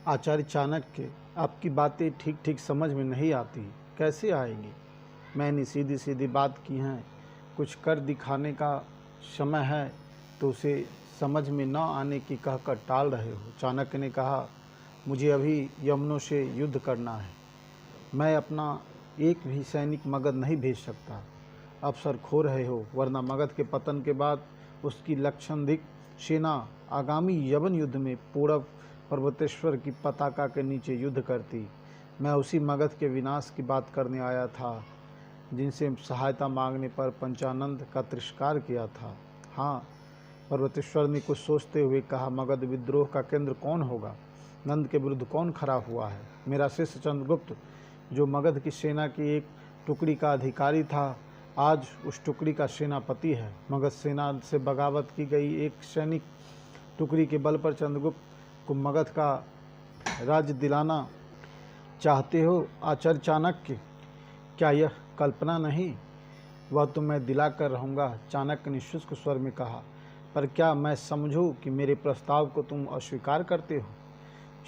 आचार्य चाणक्य, आपकी बातें ठीक ठीक समझ में नहीं आती। कैसे आएंगी? मैंने सीधी सीधी बात की है। कुछ कर दिखाने का समय है तो उसे समझ में न आने की कहकर टाल रहे हो। चाणक्य ने कहा, मुझे अभी यवनों से युद्ध करना है। मैं अपना एक भी सैनिक मगध नहीं भेज सकता। अवसर खो रहे हो, वरना मगध के पतन के बाद उसकी लक्षाधिक सेना आगामी यवन युद्ध में पूरब पर्वतेश्वर की पताका के नीचे युद्ध करती। मैं उसी मगध के विनाश की बात करने आया था, जिनसे सहायता मांगने पर पंचानंद का तिरस्कार किया था। हाँ, पर्वतेश्वर ने कुछ सोचते हुए कहा, मगध विद्रोह का केंद्र कौन होगा? नंद के विरुद्ध कौन खड़ा हुआ है? मेरा शिष्य चंद्रगुप्त, जो मगध की सेना की एक टुकड़ी का अधिकारी था, आज उस टुकड़ी का सेनापति है। मगध सेना से बगावत की गई एक सैनिक टुकड़ी के बल पर चंद्रगुप्त को मगध का राज्य दिलाना चाहते हो आचार्य चाणक्य? क्या यह कल्पना नहीं? वह तो मैं दिला कर रहूँगा, चाणक्य ने शुष्क स्वर में कहा। पर क्या मैं समझूं कि मेरे प्रस्ताव को तुम अस्वीकार करते हो?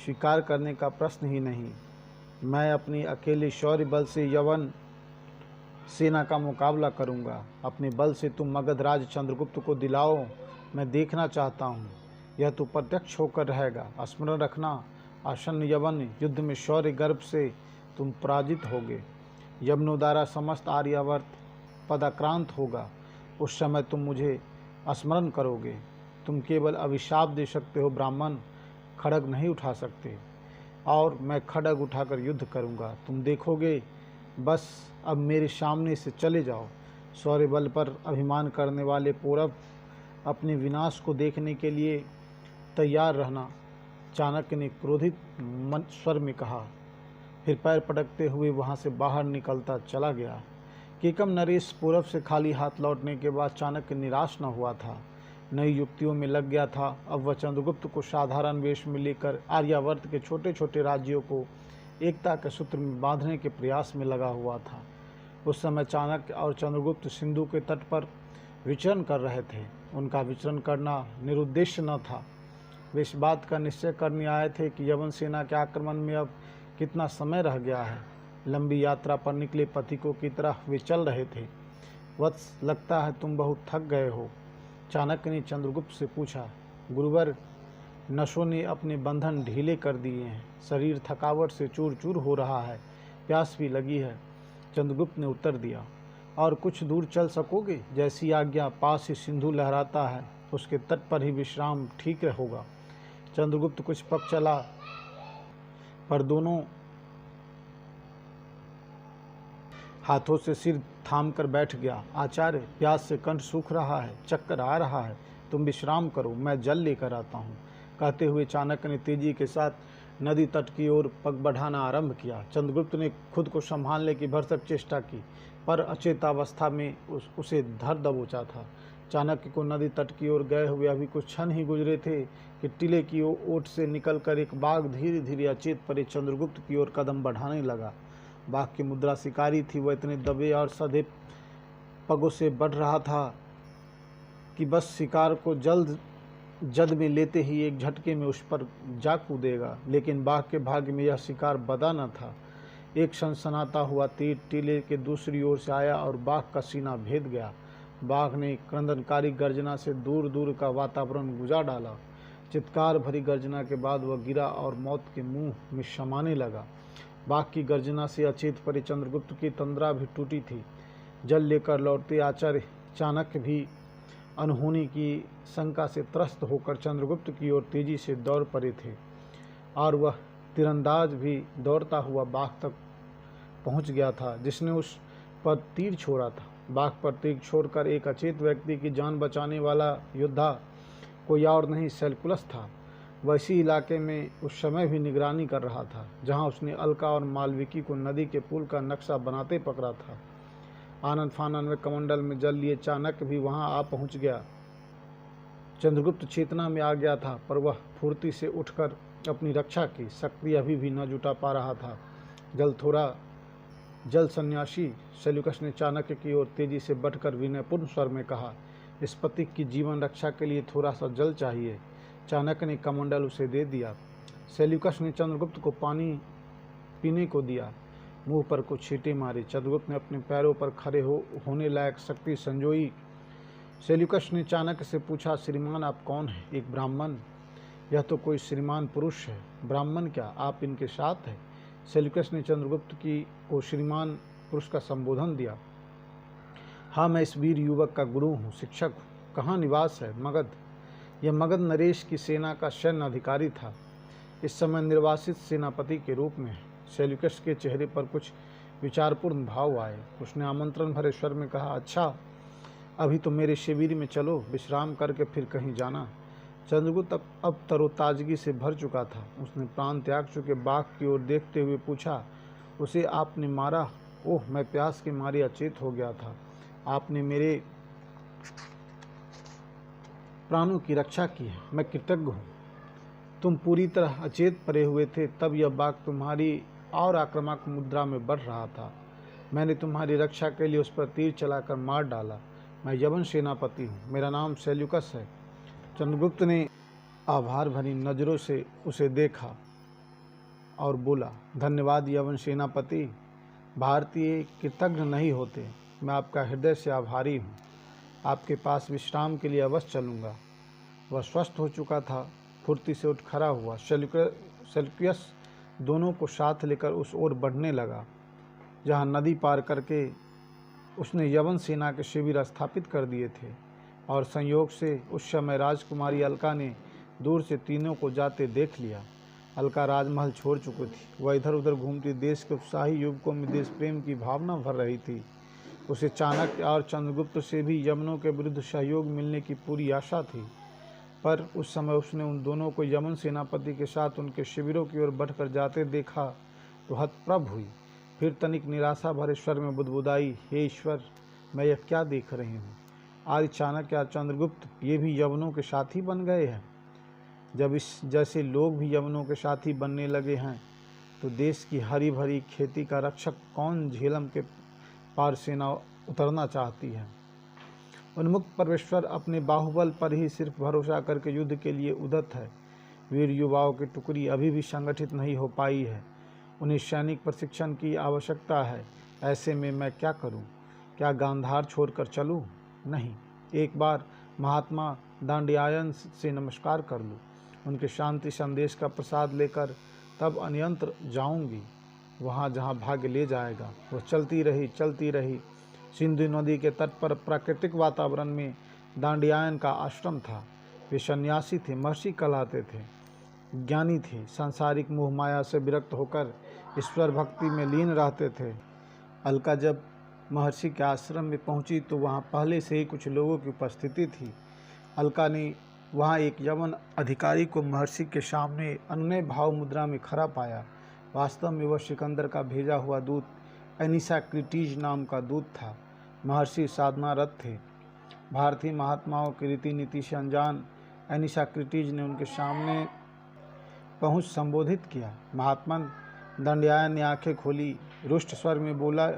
स्वीकार करने का प्रश्न ही नहीं। मैं अपने अकेले शौर्य बल से यवन सेना का मुकाबला करूंगा। अपने बल से तुम मगध राज चंद्रगुप्त को दिलाओ, मैं देखना चाहता हूँ। यह तो प्रत्यक्ष होकर रहेगा। स्मरण रखना, आसन्न यवन युद्ध में शौर्य गर्भ से तुम पराजित होगे। यवनों द्वारा समस्त आर्यावर्त पदाक्रांत होगा। उस समय तुम मुझे स्मरण करोगे। तुम केवल अभिशाप दे सकते हो ब्राह्मण, खड्ग नहीं उठा सकते। और मैं खड्ग उठाकर युद्ध करूंगा, तुम देखोगे। बस अब मेरे सामने से चले जाओ। शौर्य बल पर अभिमान करने वाले पौरव अपने विनाश को देखने के लिए तैयार रहना, चाणक्य ने क्रोधित स्वर में कहा। फिर पैर पटकते हुए वहां से बाहर निकलता चला गया। केकम नरेश पूरब से खाली हाथ लौटने के बाद चाणक्य निराश न हुआ था, नई युक्तियों में लग गया था। अब वह चंद्रगुप्त को साधारण वेश में लेकर आर्यावर्त के छोटे छोटे राज्यों को एकता के सूत्र में बांधने के प्रयास में लगा हुआ था। उस समय चाणक्य और चंद्रगुप्त सिंधु के तट पर विचरण कर रहे थे। उनका विचरण करना निरुद्देश्य न था। वे इस बात का निश्चय करने आए थे कि यवन सेना के आक्रमण में अब कितना समय रह गया है। लंबी यात्रा पर निकले पथिकों की तरह वे चल रहे थे। वत्स, लगता है तुम बहुत थक गए हो, चाणक्य ने चंद्रगुप्त से पूछा। गुरुवर, नशों ने अपने बंधन ढीले कर दिए हैं। शरीर थकावट से चूर चूर हो रहा है, प्यास भी लगी है, चंद्रगुप्त ने उत्तर दिया। और कुछ दूर चल सकोगे? जैसी आज्ञा। पास ही सिंधु लहराता है, उसके तट पर ही विश्राम ठीक होगा। चंद्रगुप्त कुछ पग चला, पर दोनों हाथों से सिर थाम कर बैठ गया। आचार्य, प्यास से कंठ सूख रहा है, चक्कर आ रहा है, तुम विश्राम करो, मैं जल लेकर आता हूँ। कहते हुए चाणक्य ने तेजी के साथ नदी तट की ओर पग बढ़ाना आरंभ किया। चंद्रगुप्त ने खुद को संभालने की भरसक चेष्टा की, पर अचेतावस्था में उसे धर दबोचा था। चाणक्य को नदी तट की ओर गए हुए अभी कुछ क्षण ही गुजरे थे कि टीले की ओट से निकलकर एक बाघ धीरे धीरे अचेत पड़े चंद्रगुप्त की ओर कदम बढ़ाने लगा। बाघ की मुद्रा शिकारी थी। वह इतने दबे और सधे पगों से बढ़ रहा था कि बस शिकार को जद में लेते ही एक झटके में उस पर जा कूदेगा। लेकिन बाघ के भाग्य में यह शिकार बदा न था। एक सनसनाता हुआ तीर टीले के दूसरी ओर से आया और बाघ का सीना भेद गया। बाघ ने क्रंदनकारी गर्जना से दूर दूर का वातावरण गुजार डाला। चित्कार भरी गर्जना के बाद वह गिरा और मौत के मुंह में समाने लगा। बाघ की गर्जना से अचेत पड़े चंद्रगुप्त की तंद्रा भी टूटी थी। जल लेकर लौटते आचार्य चाणक्य भी अनहोनी की शंका से त्रस्त होकर चंद्रगुप्त की ओर तेजी से दौड़ पड़े थे, और वह तीरंदाज भी दौड़ता हुआ बाघ तक पहुंच गया था, जिसने उस पर तीर छोड़ा था। बाघ पर तीर छोड़कर एक अचेत व्यक्ति की जान बचाने वाला योद्धा कोई और नहीं, सेल्युकस था। वह इसी इलाके में उस समय भी निगरानी कर रहा था, जहां उसने अलका और मालविकी को नदी के पुल का नक्शा बनाते पकड़ा था। आनंद फानन में कमंडल में जल लिए चाणक्य भी वहां आ पहुंच गया। चंद्रगुप्त चेतना में आ गया था, पर वह फुर्ती से उठकर अपनी रक्षा की शक्ति अभी भी न जुटा पा रहा था। जल सन्यासी, सेल्युकस ने चाणक्य की ओर तेजी से बढ़कर विनयपूर्ण स्वर में कहा। इस पथिक की जीवन रक्षा के लिए थोड़ा सा जल चाहिए। चाणक्य ने कमंडल उसे दे दिया। सेल्यूकस ने चंद्रगुप्त को पानी पीने को दिया, मुंह पर कुछ छींटे मारे। चंद्रगुप्त ने अपने पैरों पर खड़े होने लायक शक्ति संजोई। सेल्यूकस ने चाणक्य से पूछा, श्रीमान आप कौन हैं? एक ब्राह्मण। यह तो कोई श्रीमान पुरुष है, ब्राह्मण क्या, आप इनके साथ हैं? सेल्यूकस ने चंद्रगुप्त को श्रीमान पुरुष का संबोधन दिया। हाँ, मैं इस वीर युवक का गुरु हूँ, शिक्षक हूँ। कहाँ निवास है? मगध। यह मगध नरेश की सेना का सैन्य अधिकारी था, इस समय निर्वासित सेनापति के रूप में है। सेल्यूकस के चेहरे पर कुछ विचारपूर्ण भाव आए। उसने आमंत्रण भरे स्वर में कहा, अच्छा, अभी तो मेरे शिविर में चलो, विश्राम करके फिर कहीं जाना। चंद्रगुप्त अब तरोताजगी से भर चुका था। उसने प्राण त्याग चुके बाघ की ओर देखते हुए पूछा, उसे आपने मारा? ओह, मैं प्यास के मारे अचेत हो गया था। आपने मेरे प्राणों की रक्षा की है, मैं कृतज्ञ हूँ। तुम पूरी तरह अचेत पड़े हुए थे, तब यह बाघ तुम्हारी और आक्रामक मुद्रा में बढ़ रहा था। मैंने तुम्हारी रक्षा के लिए उस पर तीर चलाकर मार डाला। मैं यवन सेनापति हूँ, मेरा नाम सेल्यूकस है। चंद्रगुप्त ने आभार भरी नज़रों से उसे देखा और बोला, धन्यवाद यवन सेनापति। भारतीय कृतज्ञ नहीं होते। मैं आपका हृदय से आभारी हूँ। आपके पास विश्राम के लिए अवश्य चलूँगा। वह स्वस्थ हो चुका था, फुर्ती से उठ खड़ा हुआ। सेल्यूकस दोनों को साथ लेकर उस ओर बढ़ने लगा जहाँ नदी पार करके उसने यवन सेना के शिविर स्थापित कर दिए थे, और संयोग से उस समय राजकुमारी अलका ने दूर से तीनों को जाते देख लिया। अलका राजमहल छोड़ चुकी थी। वह इधर उधर घूमती देश के उत्साही युवकों में देश प्रेम की भावना भर रही थी। उसे चाणक्य और चंद्रगुप्त से भी यवनों के विरुद्ध सहयोग मिलने की पूरी आशा थी, पर उस समय उसने उन दोनों को यवन सेनापति के साथ उनके शिविरों की ओर बढ़कर जाते देखा तो हतप्रभ हुई। फिर तनिक निराशा भरे स्वर में बुदबुदाई, हे ईश्वर, मैं यह क्या देख रही हूँ? आज चाणक्य और चंद्रगुप्त ये भी यवनों के साथी बन गए हैं। जब इस जैसे लोग भी यवनों के साथी बनने लगे हैं तो देश की हरी भरी खेती का रक्षक कौन झेलम के पार सेना उतरना चाहती है? उन्मुक्त परमेश्वर अपने बाहुबल पर ही सिर्फ भरोसा करके युद्ध के लिए उद्यत है। वीर युवाओं की टुकड़ी अभी भी संगठित नहीं हो पाई है। उन्हें सैनिक प्रशिक्षण की आवश्यकता है। ऐसे में मैं क्या करूं? क्या गांधार छोड़कर चलूं? नहीं, एक बार महात्मा दांडियायन से नमस्कार कर लूं, उनके शांति संदेश का प्रसाद लेकर तब अन्यंत्र जाऊंगी, वहाँ जहाँ भाग्य ले जाएगा। वह चलती रही। सिंधु नदी के तट पर प्राकृतिक वातावरण में दांडियायन का आश्रम था। वे सन्यासी थे, महर्षि कहलाते थे, ज्ञानी थे, सांसारिक मोह माया से विरक्त होकर ईश्वर भक्ति में लीन रहते थे। अलका जब महर्षि के आश्रम में पहुंची तो वहां पहले से ही कुछ लोगों की उपस्थिति थी। अलका ने वहां एक यवन अधिकारी को महर्षि के सामने अन्य भाव मुद्रा में खड़ा पाया। वास्तव में वह सिकंदर का भेजा हुआ दूत एनिसाक्रिटीज नाम का दूत था। महर्षि साधनारत थे। भारतीय महात्माओं की रीति नीति से अनजान एनिसाक्रिटीज ने उनके सामने पहुंच संबोधित किया। महात्मन, दंडयायन ने आंखें खोली, रुष्ट स्वर में बोला,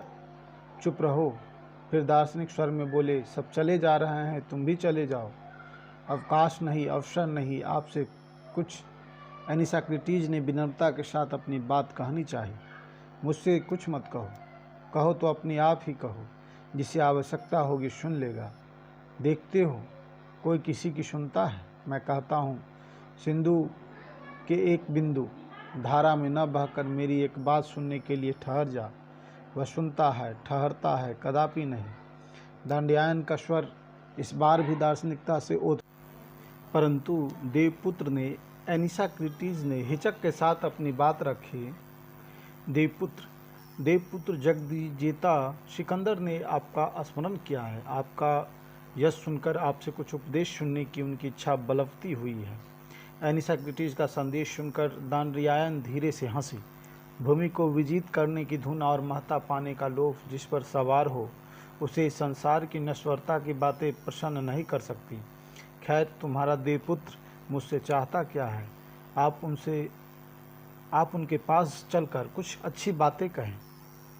चुप रहो। फिर दार्शनिक स्वर में बोले, सब चले जा रहे हैं, तुम भी चले जाओ। अवकाश नहीं, अवसर नहीं, आपसे कुछ। एनिसाक्रिटीज ने विनम्रता के साथ अपनी बात कहनी चाहिए। मुझसे कुछ मत कहो, कहो तो अपने आप ही कहो, जिसे आवश्यकता होगी सुन लेगा। देखते हो कोई किसी की सुनता है? मैं कहता हूँ, सिंधु के एक बिंदु धारा में न बहकर मेरी एक बात सुनने के लिए ठहर जा। वह सुनता है, ठहरता है, कदापि नहीं। दांडियायन का स्वर इस बार भी दार्शनिकता से ओत, परंतु देवपुत्र ने एनिसाक्रिटीज ने हिचक के साथ अपनी बात रखी। देवपुत्र जगदीजेता सिकंदर ने आपका स्मरण किया है। आपका यश सुनकर आपसे कुछ उपदेश सुनने की उनकी इच्छा बलवती हुई है। एनिसाक्रिटीज का संदेश सुनकर दांडियायन धीरे से हंसी। भूमि को विजित करने की धुन और महत्ता पाने का लोभ जिस पर सवार हो, उसे संसार की नश्वरता की बातें प्रसन्न नहीं कर सकती। खैर, तुम्हारा देवपुत्र मुझसे चाहता क्या है? आप उनके पास चलकर कुछ अच्छी बातें कहें।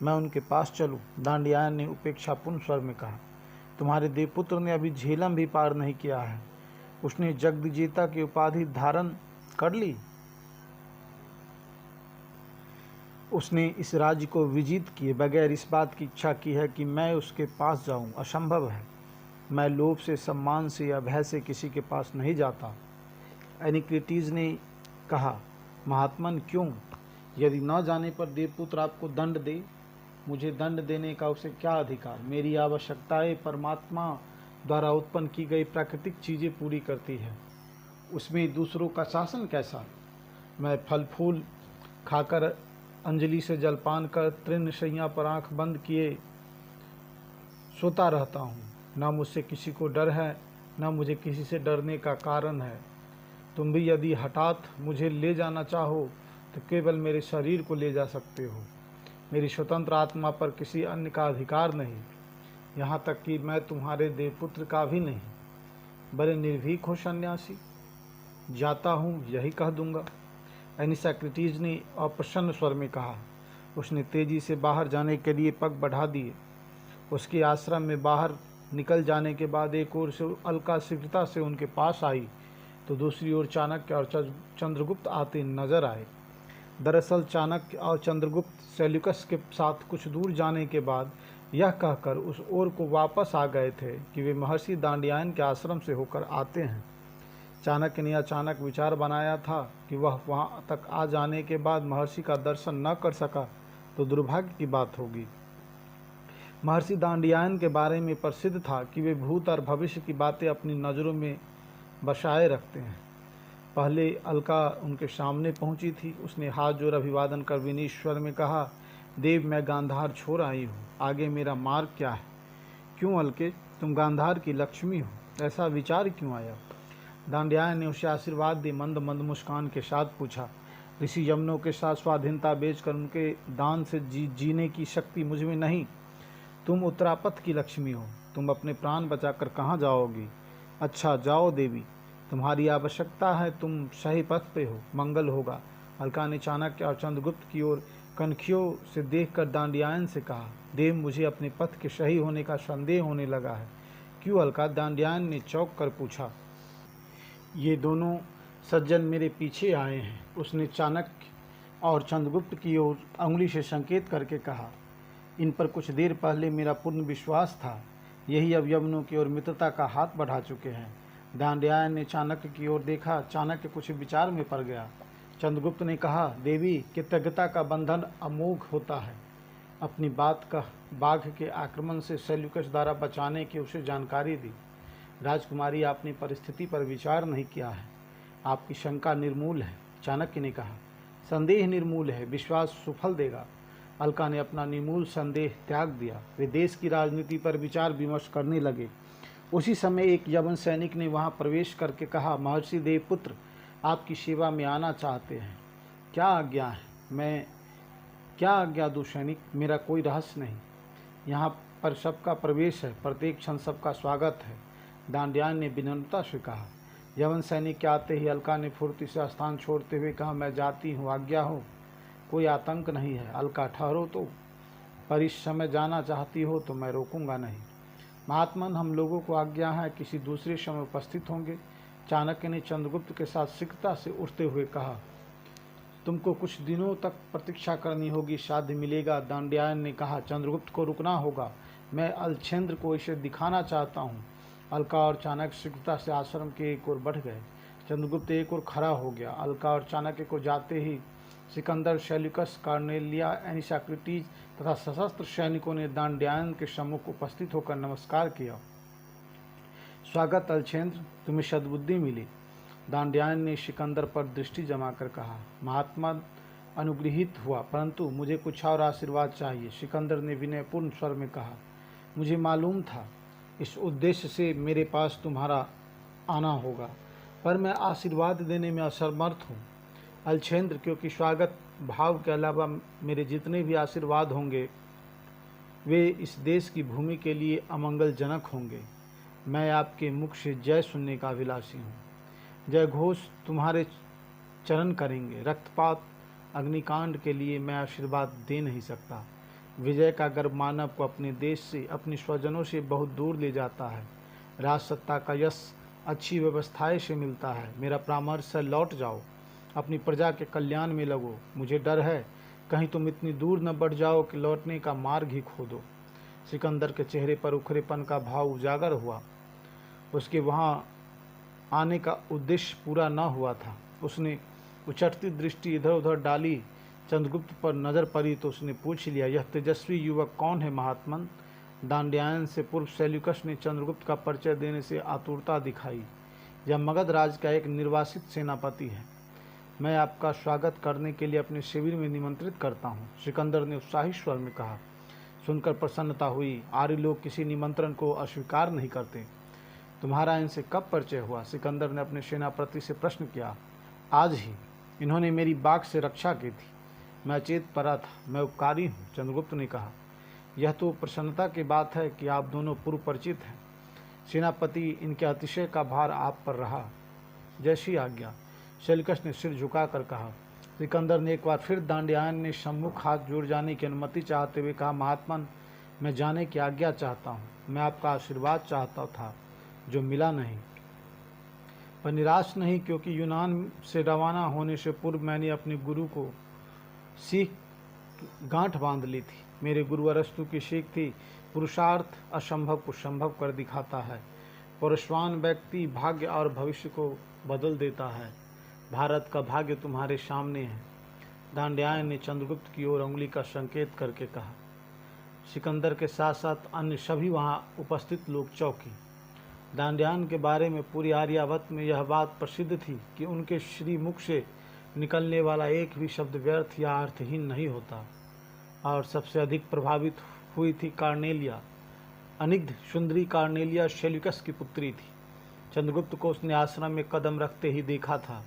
मैं उनके पास चलूं? दांडियायन ने उपेक्षापूर्ण स्वर में कहा। तुम्हारे देवपुत्र ने अभी झेलम भी पार नहीं किया है। उसने जगदीजेता की उपाधि धारण कर ली। उसने इस राज्य को विजित किए बगैर इस बात की इच्छा की है कि मैं उसके पास जाऊं, असंभव है। मैं लोभ से, सम्मान से या भय से किसी के पास नहीं जाता। एनिक्रिटीज ने कहा, महात्मन क्यों? यदि न जाने पर देवपुत्र आपको दंड दे, मुझे दंड देने का उसे क्या अधिकार? मेरी आवश्यकताएं परमात्मा द्वारा उत्पन्न की गई प्राकृतिक चीज़ें पूरी करती है, उसमें दूसरों का शासन कैसा? मैं फल फूल खाकर, अंजलि से जलपान कर, तृण शैया पर आंख बंद किए सोता रहता हूँ। न मुझसे किसी को डर है, न मुझे किसी से डरने का कारण है। तुम भी यदि हठात मुझे ले जाना चाहो तो केवल मेरे शरीर को ले जा सकते हो। मेरी स्वतंत्र आत्मा पर किसी अन्य का अधिकार नहीं, यहाँ तक कि मैं तुम्हारे देवपुत्र का भी नहीं। बड़े निर्भीक हो सन्यासी। जाता हूँ, यही कह दूंगा। एनिसाक्रिटीज ने अप्रसन्न स्वर में कहा। उसने तेजी से बाहर जाने के लिए पग बढ़ा दिए। उसके आश्रम में बाहर निकल जाने के बाद एक ओर से अलका शीघ्रता से उनके पास आई तो दूसरी ओर चाणक्य और चंद्रगुप्त आते नजर आए। दरअसल चाणक्य और चंद्रगुप्त सेल्यूकस के साथ कुछ दूर जाने के बाद यह कहकर उस ओर को वापस आ गए थे कि वे महर्षि दांडियायन के आश्रम से होकर आते हैं। चाणक्य ने अचानक विचार बनाया था कि वह वहां तक आ जाने के बाद महर्षि का दर्शन न कर सका तो दुर्भाग्य की बात होगी। महर्षि दांडियायन के बारे में प्रसिद्ध था कि वे भूत और भविष्य की बातें अपनी नज़रों में बसाए रखते हैं। पहले अलका उनके सामने पहुंची थी। उसने हाथ जोड़ अभिवादन कर विनीत स्वर में कहा, देव, मैं गांधार छोड़ आई हूँ, आगे मेरा मार्ग क्या है? क्यों अलके, तुम गांधार की लक्ष्मी हो, ऐसा विचार क्यों आया? दांडियायन ने उसे आशीर्वाद दी मंद मंद मुस्कान के साथ पूछा, ऋषि यमनों के साथ स्वाधीनता बेचकर उनके दान से जीने की शक्ति मुझ में नहीं। तुम उत्तरापथ की लक्ष्मी हो, तुम अपने प्राण बचाकर कहाँ जाओगी? अच्छा, जाओ देवी, तुम्हारी आवश्यकता है, तुम सही पथ पे हो, मंगल होगा। अलका ने चाणक्य और चंद्रगुप्त की ओर कनखियों से देखकर दांडियायन से कहा, देव, मुझे अपने पथ के सही होने का संदेह होने लगा है। क्यों अलका? दांडियायन ने चौंक कर पूछा। ये दोनों सज्जन मेरे पीछे आए हैं, उसने चाणक्य और चंद्रगुप्त की ओर उंगली से संकेत करके कहा। इन पर कुछ देर पहले मेरा पूर्ण विश्वास था, यही अब यमनों की ओर मित्रता का हाथ बढ़ा चुके हैं। दांडियायन ने चाणक्य की ओर देखा। चाणक्य कुछ विचार में पड़ गया। चंद्रगुप्त ने कहा, देवी, कृतज्ञता का बंधन अमोघ होता है। अपनी बात का बाघ के आक्रमण से सेल्यूकस द्वारा बचाने की उसे जानकारी दी। राजकुमारी, आपने परिस्थिति पर विचार नहीं किया है, आपकी शंका निर्मूल है। चाणक्य ने कहा, संदेह निर्मूल है, विश्वास सुफल देगा। अलका ने अपना निर्मूल संदेह त्याग दिया। वे देश की राजनीति पर विचार विमर्श करने लगे। उसी समय एक यवन सैनिक ने वहां प्रवेश करके कहा, महर्षि देवपुत्र आपकी सेवा में आना चाहते हैं। क्या आज्ञा है? मैं क्या आज्ञा दूं सैनिक? मेरा कोई रहस्य नहीं, यहाँ पर सबका प्रवेश है, प्रत्येक क्षण सबका स्वागत है। दांडियायन ने विनम्रता से कहा। यवन सैनिक के आते ही अलका ने फुर्ती से स्थान छोड़ते हुए कहा, मैं जाती हूँ, आज्ञा हो। कोई आतंक नहीं है। अलका, ठहरो तो, पर इस समय जाना चाहती हो तो मैं रोकूंगा नहीं। महात्मन, हम लोगों को आज्ञा है, किसी दूसरे समय उपस्थित होंगे। चाणक्य ने चंद्रगुप्त के साथ शीघ्रता से उठते हुए कहा, तुमको कुछ दिनों तक प्रतीक्षा करनी होगी, साध्य मिलेगा। दांडियायन ने कहा, चंद्रगुप्त को रुकना होगा, मैं अलछेंद्र को इसे दिखाना चाहता हूँ। अलका और चाणक्य शीघ्रता से आश्रम के एक ओर बढ़ गए। चंद्रगुप्त एक ओर खड़ा हो गया। अलका और चाणक्य को जाते ही सिकंदर, सेल्यूकस, कार्नेलिया, एनिसाक्रिटीज तथा सशस्त्र सैनिकों ने दांडियायन के सम्मुख उपस्थित होकर नमस्कार किया। स्वागत अलछेंद्र, तुम्हें सद्बुद्धि मिली। दांडियायन ने सिकंदर पर दृष्टि जमाकर कहा, महात्मा अनुग्रहित हुआ, परंतु मुझे कुछ और आशीर्वाद चाहिए। सिकंदर ने विनयपूर्ण स्वर में कहा, मुझे मालूम था इस उद्देश्य से मेरे पास तुम्हारा आना होगा, पर मैं आशीर्वाद देने में असमर्थ हूँ अलछेंद्र, क्योंकि स्वागत भाव के अलावा मेरे जितने भी आशीर्वाद होंगे वे इस देश की भूमि के लिए अमंगलजनक होंगे। मैं आपके मुख से जय सुनने का अभिलाषी हूँ। जय घोष तुम्हारे चरण करेंगे। रक्तपात, अग्निकांड के लिए मैं आशीर्वाद दे नहीं सकता। विजय का गर्व मानव को अपने देश से, अपने स्वजनों से बहुत दूर ले जाता है। राजसत्ता का यश अच्छी व्यवस्थाएं से मिलता है। मेरा परामर्श है, लौट जाओ, अपनी प्रजा के कल्याण में लगो। मुझे डर है कहीं तुम इतनी दूर न बढ़ जाओ कि लौटने का मार्ग ही खो दो। सिकंदर के चेहरे पर उखरेपन का भाव उजागर हुआ। उसके वहाँ आने का उद्देश्य पूरा न हुआ था। उसने उचटती दृष्टि इधर उधर डाली। चंद्रगुप्त पर नजर पड़ी तो उसने पूछ लिया, यह तेजस्वी युवक कौन है महात्मन? दांड्यायन से पूर्व सेल्यूकस ने चंद्रगुप्त का परिचय देने से आतुरता दिखाई। यह मगध राज का एक निर्वासित सेनापति है। मैं आपका स्वागत करने के लिए अपने शिविर में निमंत्रित करता हूँ, सिकंदर ने उत्साही स्वर में कहा। सुनकर प्रसन्नता हुई। आर्य लोग किसी निमंत्रण को अस्वीकार नहीं करते। तुम्हारा इनसे कब परिचय हुआ? सिकंदर ने अपने सेनापति से प्रश्न किया। आज ही। इन्होंने मेरी बाघ से रक्षा की थी। मैं अचेत पड़ा था। मैं उपकारी हूँ, चंद्रगुप्त ने कहा। यह तो प्रसन्नता की बात है कि आप दोनों पूर्व परिचित हैं। सेनापति, इनके अतिशय का भार आप पर रहा। जैसी आज्ञा, सेल्यूकस ने सिर झुकाकर कहा। सिकंदर ने एक बार फिर दांड्यायन ने सम्मुख हाथ जोड़ जाने की अनुमति चाहते हुए कहा, महात्मन, मैं जाने की आज्ञा चाहता हूँ। मैं आपका आशीर्वाद चाहता था, जो मिला नहीं, पर निराश नहीं, क्योंकि यूनान से रवाना होने से पूर्व मैंने अपने गुरु को सीख गांठ बांध ली थी। मेरे गुरु अरस्तु की सीख थी, पुरुषार्थ असंभव को संभव कर दिखाता है। पुरुषवान व्यक्ति भाग्य और भविष्य को बदल देता है। भारत का भाग्य तुम्हारे सामने है। दांड्यायन ने चंद्रगुप्त की ओर उंगली का संकेत करके कहा। सिकंदर के साथ साथ अन्य सभी वहां उपस्थित लोग चौंके। दांड्यायन के बारे में पूरी आर्यावर्त में यह बात प्रसिद्ध थी कि उनके श्री मुख से निकलने वाला एक भी शब्द व्यर्थ या अर्थहीन नहीं होता। और सबसे अधिक प्रभावित हुई थी कार्नेलिया। अनिग्ध सुंदरी कार्नेलिया सेल्यूकस की पुत्री थी। चंद्रगुप्त को उसने आश्रम में कदम रखते ही देखा था।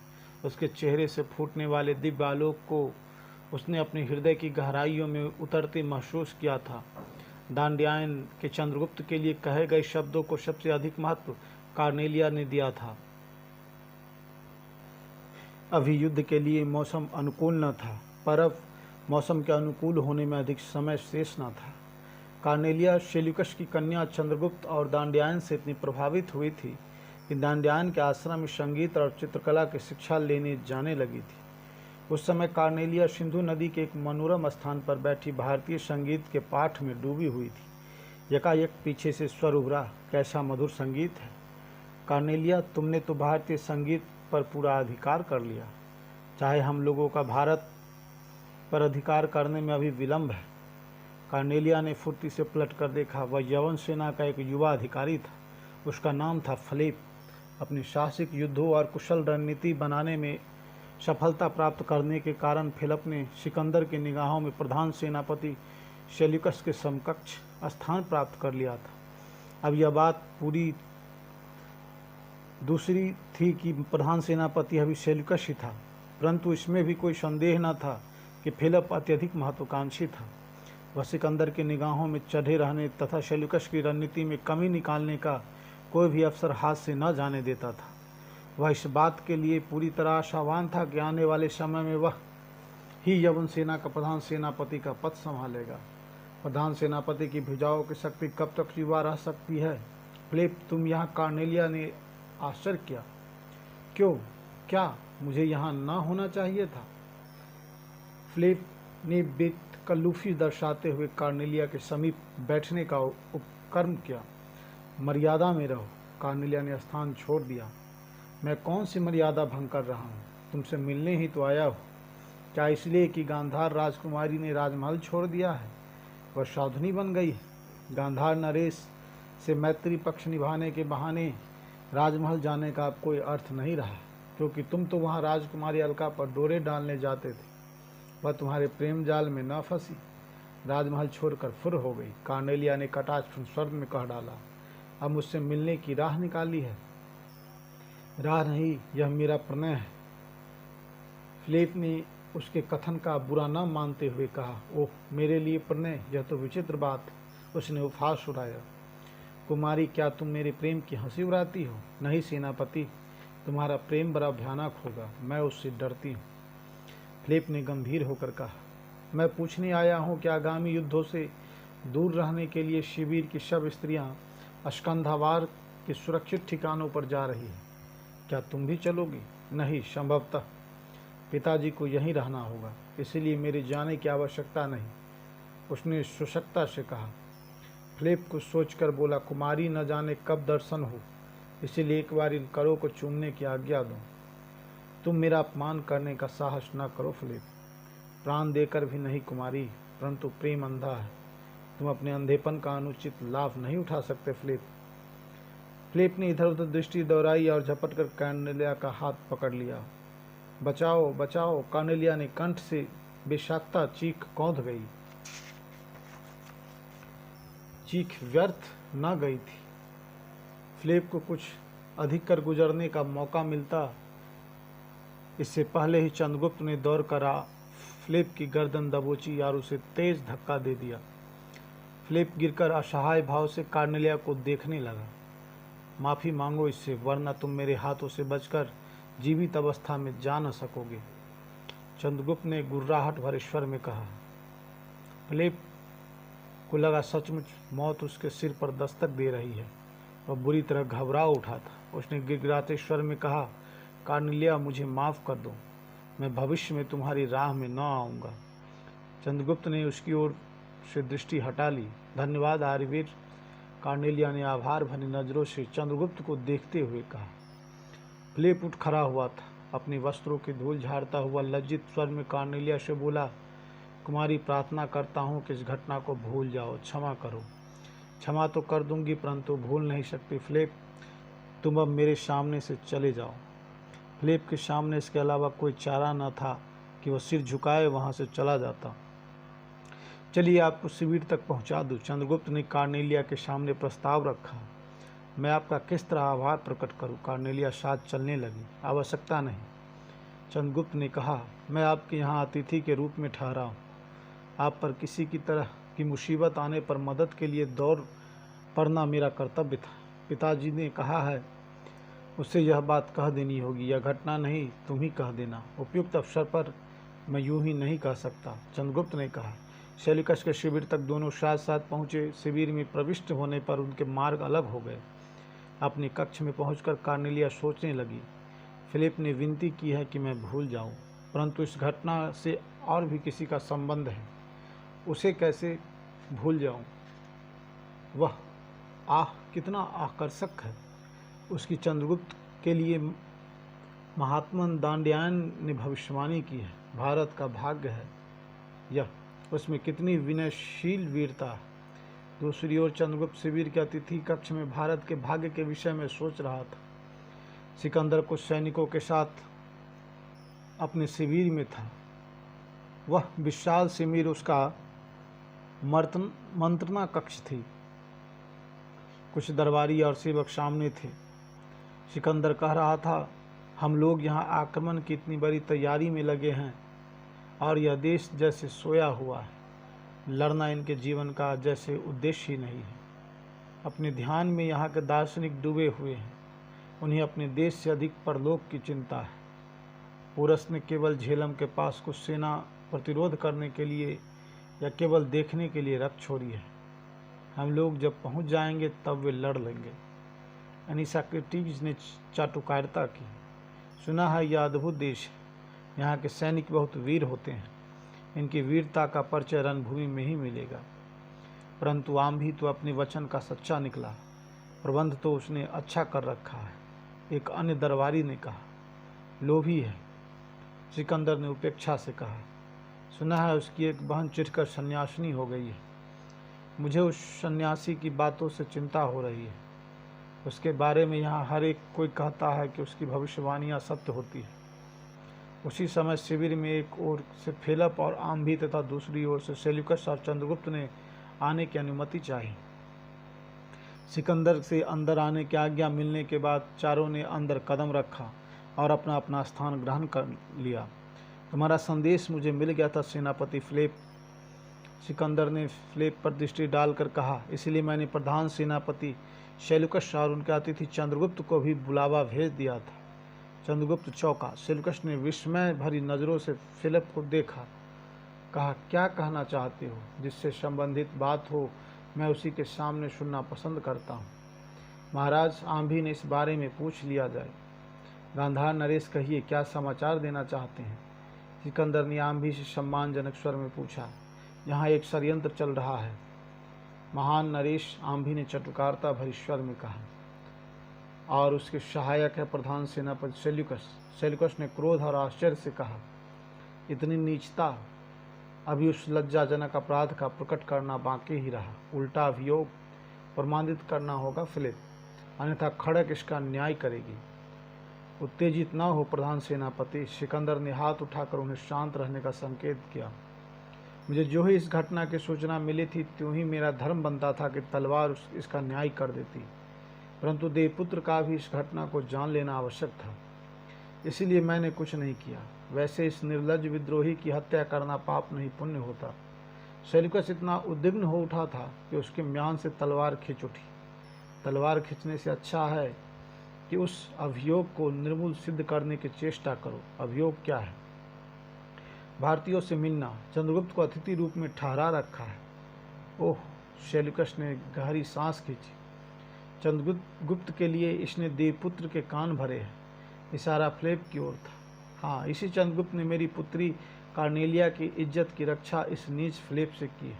उसके चेहरे से फूटने वाले दिव्य आलोक को उसने अपने हृदय की गहराइयों में उतरते महसूस किया था। दांड्यायन के चंद्रगुप्त के लिए कहे गए शब्दों को सबसे अधिक महत्व कार्नेलिया ने दिया था। अभी युद्ध के लिए मौसम अनुकूल न था, पर अब मौसम के अनुकूल होने में अधिक समय शेष न था। कार्नेलिया सेल्यूकस की कन्या चंद्रगुप्त और दांड्यायन से इतनी प्रभावित हुई थी कि दांड्यायन के आश्रम में संगीत और चित्रकला की शिक्षा लेने जाने लगी थी। उस समय कार्नेलिया सिंधु नदी के एक मनोरम स्थान पर बैठी भारतीय संगीत के पाठ में डूबी हुई थी। यकायक पीछे से स्वर उभरा, कैसा मधुर संगीत है। कार्नेलिया, तुमने तो भारतीय संगीत पर पूरा अधिकार कर लिया। चाहे हम लोगों का भारत पर अधिकार करने में अभी विलंब है। कार्नेलिया ने फुर्ती से पलट कर देखा। वह यवन सेना का एक युवा अधिकारी था। उसका नाम था फिलिप। अपने साहसिक युद्धों और कुशल रणनीति बनाने में सफलता प्राप्त करने के कारण फिलिप ने सिकंदर की निगाहों में प्रधान सेनापति सेल्यूकस के समकक्ष स्थान प्राप्त कर लिया था। अब यह बात पूरी दूसरी थी कि प्रधान सेनापति अभी सेल्यूकस ही था, परंतु इसमें भी कोई संदेह न था कि फिलिप अत्यधिक महत्वाकांक्षी था। वह सिकंदर की निगाहों में चढ़े रहने तथा सेल्यूकस की रणनीति में कमी निकालने का कोई भी अवसर हाथ से न जाने देता था। वह इस बात के लिए पूरी तरह आशावान था कि आने वाले समय में वह ही यवन सेना का प्रधान सेनापति का पद संभालेगा। प्रधान सेनापति की भुजाओं की शक्ति कब तक युवा रह सकती है? फिलिप, तुम यहाँ? कार्नेलिया ने आश्चर्य किया। क्यों? क्या मुझे यहाँ न होना चाहिए था? फिलिप ने बेतकल्लुफी दर्शाते हुए कार्नेलिया के समीप बैठने का उपक्रम किया। मर्यादा में रहो। कार्नेलिया ने स्थान छोड़ दिया। मैं कौन सी मर्यादा भंग कर रहा हूँ? तुमसे मिलने ही तो आया हूँ। क्या इसलिए कि गांधार राजकुमारी ने राजमहल छोड़ दिया है? वह साधुनी बन गई है। गांधार नरेश से मैत्री पक्ष निभाने के बहाने राजमहल जाने का अब कोई अर्थ नहीं रहा, क्योंकि तुम तो वहाँ राजकुमारी अलका पर डोरे डालने जाते थे। वह तुम्हारे प्रेम जाल में न फंसी, राजमहल छोड़कर फुर हो गई। कार्नेलिया ने कटाक्ष स्वर में कह डाला। अब मुझसे मिलने की राह निकाली है? राह नहीं, यह मेरा प्रणय है। फिलिप ने उसके कथन का बुरा न मानते हुए कहा। ओह, मेरे लिए प्रणय? यह तो विचित्र बात है। उसने उपहास उड़ाया। कुमारी, क्या तुम मेरे प्रेम की हंसी उड़ाती हो? नहीं सेनापति, तुम्हारा प्रेम बड़ा भयानक होगा। मैं उससे डरती हूँ। फिलिप ने गंभीर होकर कहा। मैं पूछने आया हूँ कि आगामी युद्धों से दूर रहने के लिए शिविर की सब स्त्रियाँ स्कंधावार के सुरक्षित ठिकानों पर जा रही हैं। क्या तुम भी चलोगी? नहीं, संभवतः पिताजी को यहीं रहना होगा, इसीलिए मेरे जाने की आवश्यकता नहीं, उसने शुष्कता से कहा। फिलिप कुछ सोचकर बोला, कुमारी न जाने कब दर्शन हो, इसीलिए एक बार इन करों को चूमने की आज्ञा दो। तुम मेरा अपमान करने का साहस न करो फिलिप, प्राण देकर भी नहीं कुमारी, परंतु प्रेम अंधा है, तुम अपने अंधेपन का अनुचित लाभ नहीं उठा सकते फिलिप। फिलिप ने इधर उधर दृष्टि दोहराई और झपट कर कार्नेलिया का हाथ पकड़ लिया। बचाओ बचाओ, कार्नेलिया ने कंठ से बेशाख्ता चीख कौंध गई। चीख व्यर्थ न गई थी। फिलिप को कुछ अधिक कर गुजरने का मौका मिलता, इससे पहले ही चंद्रगुप्त ने दौड़ कर फिलिप की गर्दन दबोची और उसे तेज धक्का दे दिया। फिलिप गिरकर असहाय भाव से कार्नेलिया को देखने लगा। माफ़ी मांगो इससे, वरना तुम मेरे हाथों से बचकर जीवित अवस्था में जा न सकोगे, चंद्रगुप्त ने गुर्राहट भरे स्वर में कहा। फिलिप को लगा सचमुच मौत उसके सिर पर दस्तक दे रही है। वह बुरी तरह घबरा उठा था। उसने गिड़गिड़ाते स्वर में कहा, कार्नेलिया मुझे माफ़ कर दो, मैं भविष्य में तुम्हारी राह में न आऊँगा। चंद्रगुप्त ने उसकी ओर से दृष्टि हटा ली। धन्यवाद आर्यवीर, कार्नेलिया ने आभार भरी नजरों से चंद्रगुप्त को देखते हुए कहा। फिलिप उठ खड़ा हुआ था। अपने वस्त्रों की धूल झाड़ता हुआ लज्जित स्वर में कार्नेलिया से बोला, कुमारी प्रार्थना करता हूँ कि इस घटना को भूल जाओ, क्षमा करो। क्षमा तो कर दूंगी, परंतु भूल नहीं सकती फिलिप, तुम अब मेरे सामने से चले जाओ। फिलिप के सामने इसके अलावा कोई चारा न था कि वह सिर झुकाए वहाँ से चला जाता। चलिए आपको शिविर तक पहुँचा दूँ, चंद्रगुप्त ने कार्नेलिया के सामने प्रस्ताव रखा। मैं आपका किस तरह आभार प्रकट करूं? कार्नेलिया साथ चलने लगी। आवश्यकता नहीं, चंद्रगुप्त ने कहा, मैं आपके यहाँ अतिथि के रूप में ठहरा हूँ। आप पर किसी की तरह की मुसीबत आने पर मदद के लिए दौड़ पड़ना मेरा कर्तव्य था। पिताजी ने कहा है, उससे यह बात कह देनी होगी। यह घटना नहीं, तुम ही कह देना। उपयुक्त अवसर पर मैं यूं ही नहीं कह सकता, चंद्रगुप्त ने कहा। सेल्यूकस के शिविर तक दोनों साथ साथ पहुँचे। शिविर में प्रविष्ट होने पर उनके मार्ग अलग हो गए। अपने कक्ष में पहुंचकर कार्नेलिया सोचने लगी। फिलिप ने विनती की है कि मैं भूल जाऊं, परंतु इस घटना से और भी किसी का संबंध है, उसे कैसे भूल जाऊं? वह कितना आकर्षक है। उसकी चंद्रगुप्त के लिए महात्मा दांड्यायन ने भविष्यवाणी की है। भारत का भाग्य है यह, उसमें कितनी विनयशील वीरता है। दूसरी ओर चंद्रगुप्त शिविर के अतिथि कक्ष में भारत के भाग्य के विषय में सोच रहा था। सिकंदर कुछ सैनिकों के साथ अपने शिविर में था। वह विशाल शिविर उसका मंत्रणा कक्ष थी। कुछ दरबारी और सेवक सामने थे। सिकंदर कह रहा था, हम लोग यहाँ आक्रमण की इतनी बड़ी तैयारी में लगे हैं और यह देश जैसे सोया हुआ है। लड़ना इनके जीवन का जैसे उद्देश्य ही नहीं है। अपने ध्यान में यहाँ के दार्शनिक डूबे हुए हैं। उन्हें अपने देश से अधिक परलोक की चिंता है। पोरस ने केवल झेलम के पास कुछ सेना प्रतिरोध करने के लिए या केवल देखने के लिए रख छोड़ी है। हम लोग जब पहुँच जाएंगे तब वे लड़ लेंगे। एनिसाक्रेटीज ने चाटुकारिता की। सुना है यह अद्भुत देश है। यहाँ के सैनिक बहुत वीर होते हैं। इनकी वीरता का परिचय रणभूमि में ही मिलेगा। परंतु आम्भी तो अपने वचन का सच्चा निकला। प्रबंध तो उसने अच्छा कर रखा है, एक अन्य दरबारी ने कहा। लोभी है, सिकंदर ने उपेक्षा से कहा। सुना है उसकी एक बहन चिढ़कर सन्यासिनी हो गई है। मुझे उस सन्यासी की बातों से चिंता हो रही है। उसके बारे में यहाँ हर एक कोई कहता है कि उसकी भविष्यवाणियाँ सत्य होती है। उसी समय शिविर में एक ओर से फिलिप और आम्भी तथा दूसरी ओर से सेल्यूकस और चंद्रगुप्त ने आने की अनुमति चाही। सिकंदर से अंदर आने की आज्ञा मिलने के बाद चारों ने अंदर कदम रखा और अपना अपना स्थान ग्रहण कर लिया। तुम्हारा संदेश मुझे मिल गया था सेनापति फिलिप, सिकंदर ने फिलिप पर दृष्टि डालकर कहा। इसलिए मैंने प्रधान सेनापति सेल्यूकस और उनके अतिथि चंद्रगुप्त को भी बुलावा भेज दिया था। चंद्रगुप्त चौंका। सेल्यूकस ने विस्मय भरी नज़रों से फिलिप को देखा। कहा, क्या कहना चाहते हो? जिससे संबंधित बात हो मैं उसी के सामने सुनना पसंद करता हूँ। महाराज, आम्भी ने इस बारे में पूछ लिया जाए। गांधार नरेश, कहिए क्या समाचार देना चाहते हैं? सिकंदर ने आम्भी से सम्मानजनक स्वर में पूछा, यहाँ एक षड्यंत्र चल रहा है। महान नरेश, आम्भी ने चटुकारता भरी स्वर में कहा, और उसके सहायक है प्रधान सेनापति सेल्यूकस। सेल्यूकस ने क्रोध और आश्चर्य से कहा, इतनी नीचता! अभी उस लज्जाजनक अपराध का प्रकट करना बाकी ही रहा। उल्टा अभियोग प्रमाणित करना होगा फिलिप, अन्यथा खड़क इसका न्याय करेगी। उत्तेजित न हो प्रधान सेनापति। सिकंदर ने हाथ उठाकर उन्हें शांत रहने का संकेत किया। मुझे जो ही इस घटना की सूचना मिली थी, त्यों ही मेरा धर्म बनता था कि तलवार इसका न्याय कर देती, परंतु देवपुत्र का भी इस घटना को जान लेना आवश्यक था, इसीलिए मैंने कुछ नहीं किया। वैसे इस निर्लज्ज विद्रोही की हत्या करना पाप नहीं पुण्य होता। सेल्यूकस इतना उद्विग्न हो उठा था कि उसके म्यान से तलवार खींच उठी। तलवार खींचने से अच्छा है कि उस अभियोग को निर्मूल सिद्ध करने की चेष्टा करो। अभियोग क्या है? भारतीयों से मिलना। चंद्रगुप्त को अतिथि रूप में ठहरा रखा है। ओह! सेल्यूकस ने गहरी सांस खींची। चंद्रगुप्त के लिए इसने देवपुत्र के कान भरे हैं। इशारा फिलिप की ओर था। हाँ, इसी चंद्रगुप्त ने मेरी पुत्री कार्नेलिया की इज्जत की रक्षा इस नीच फिलिप से की है।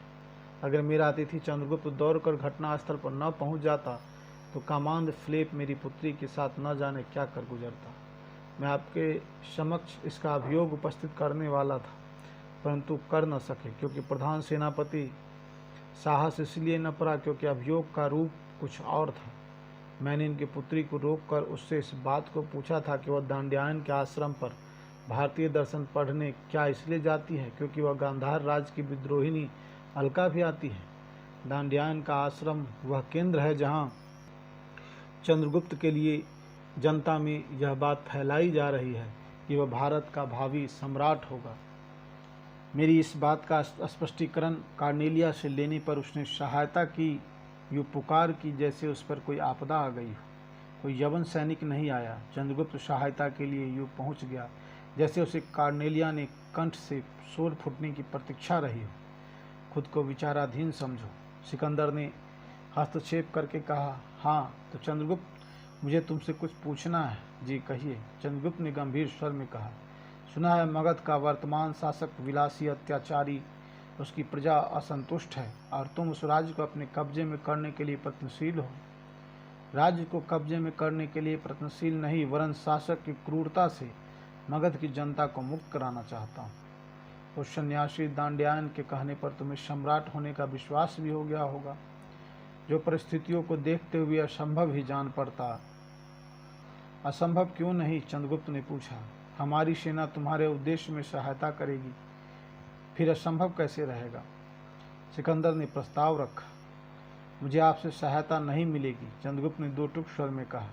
अगर मेरा अतिथि चंद्रगुप्त दौड़कर घटनास्थल पर न पहुंच जाता तो कामांध फिलिप मेरी पुत्री के साथ न जाने क्या कर गुजरता। मैं आपके समक्ष इसका अभियोग उपस्थित करने वाला था, परंतु कर न सके, क्योंकि प्रधान सेनापति। साहस इसलिए न पड़ा क्योंकि अभियोग का रूप कुछ और था। मैंने इनकी पुत्री को रोककर उससे इस बात को पूछा था कि वह दांड्यायन के आश्रम पर भारतीय दर्शन पढ़ने क्या इसलिए जाती है क्योंकि वह गांधार राज्य की विद्रोहिणी अलका भी आती है। दांड्यायन का आश्रम वह केंद्र है जहाँ चंद्रगुप्त के लिए जनता में यह बात फैलाई जा रही है कि वह भारत का भावी सम्राट होगा। मेरी इस बात का स्पष्टीकरण कार्नेलिया से लेने पर उसने सहायता की, यूँ पुकार की जैसे उस पर कोई आपदा आ गई हो। कोई यवन सैनिक नहीं आया। चंद्रगुप्त सहायता के लिए यूँ पहुंच गया जैसे उसे कार्नेलिया ने कंठ से शोर फूटने की प्रतीक्षा रही हो। खुद को विचाराधीन समझो। सिकंदर ने हस्तक्षेप करके कहा, हाँ तो चंद्रगुप्त, मुझे तुमसे कुछ पूछना है। जी कहिए, चंद्रगुप्त ने गंभीर स्वर में कहा। सुना है मगध का वर्तमान शासक विलासी अत्याचारी, उसकी प्रजा असंतुष्ट है और तुम उस राज्य को अपने कब्जे में करने के लिए प्रयत्नशील हो। राज्य को कब्जे में करने के लिए प्रयत्नशील नहीं, वरन शासक की क्रूरता से मगध की जनता को मुक्त कराना चाहता हूँ। उस सन्यासी दांड्यायन के कहने पर तुम्हें सम्राट होने का विश्वास भी हो गया होगा, जो परिस्थितियों को देखते हुए असंभव ही जान पड़ता। असंभव क्यों नहीं? चंद्रगुप्त ने पूछा। हमारी सेना तुम्हारे उद्देश्य में सहायता करेगी, फिर असंभव कैसे रहेगा? सिकंदर ने प्रस्ताव रखा। मुझे आपसे सहायता नहीं मिलेगी, चंद्रगुप्त ने दो टूक स्वर में कहा।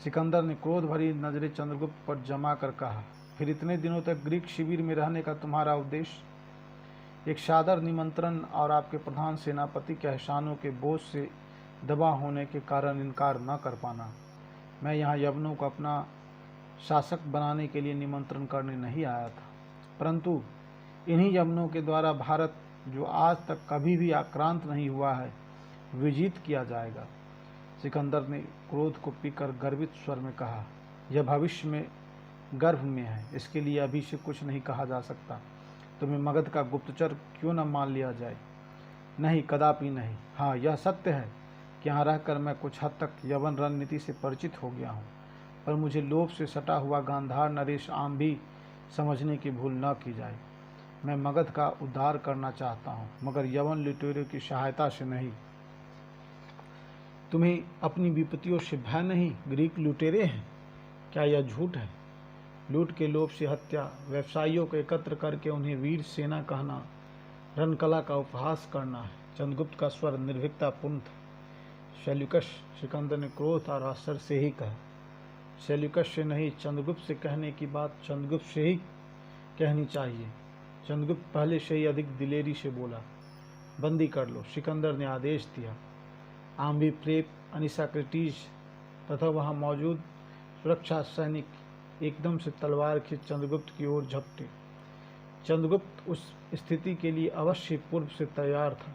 सिकंदर ने क्रोध भरी नजरें चंद्रगुप्त पर जमा कर कहा, फिर इतने दिनों तक ग्रीक शिविर में रहने का तुम्हारा उद्देश्य? एक सादर निमंत्रण और आपके प्रधान सेनापति के एहसानों के बोझ से दबा होने के कारण इनकार न कर पाना। मैं यहाँ यवनों को अपना शासक बनाने के लिए निमंत्रण करने नहीं आया था, परंतु इन्हीं यवनों के द्वारा भारत, जो आज तक कभी भी आक्रांत नहीं हुआ है, विजित किया जाएगा। सिकंदर ने क्रोध को पीकर गर्वित स्वर में कहा, यह भविष्य में गर्भ में है, इसके लिए अभी से कुछ नहीं कहा जा सकता। तुम्हें मगध का गुप्तचर क्यों न मान लिया जाए? नहीं, कदापि नहीं। हाँ, यह सत्य है कि यहाँ रहकर मैं कुछ हद तक यवन रणनीति से परिचित हो गया हूँ, पर मुझे लोभ से सटा हुआ गांधार नरेश आम्भी समझने की भूल न की जाए। मैं मगध का उद्धार करना चाहता हूँ, मगर यवन लुटेरों की सहायता से नहीं। तुम्हें अपनी विपत्तियों से भय नहीं? ग्रीक लुटेरे हैं? क्या यह झूठ है? लूट के लोभ से हत्या, व्यवसायियों को एकत्र करके उन्हें वीर सेना कहना, रणकला का उपहास करना है। चंद्रगुप्त का स्वर निर्भीकतापूर्ण था। सेल्यूकस, सिकंदर ने क्रोध और आश्चर्य से ही कहा। सेल्यूकस से नहीं, चंद्रगुप्त से कहने की बात चंद्रगुप्त से ही कहनी चाहिए। चंद्रगुप्त पहले से ही अधिक दिलेरी से बोला। बंदी कर लो, सिकंदर ने आदेश दिया। आम्भी, प्रेप, अनिसाक्रेटीज तथा वहां मौजूद सुरक्षा सैनिक एकदम से तलवार खींच चंद्रगुप्त की ओर झपटे। चंद्रगुप्त उस स्थिति के लिए अवश्य पूर्व से तैयार था।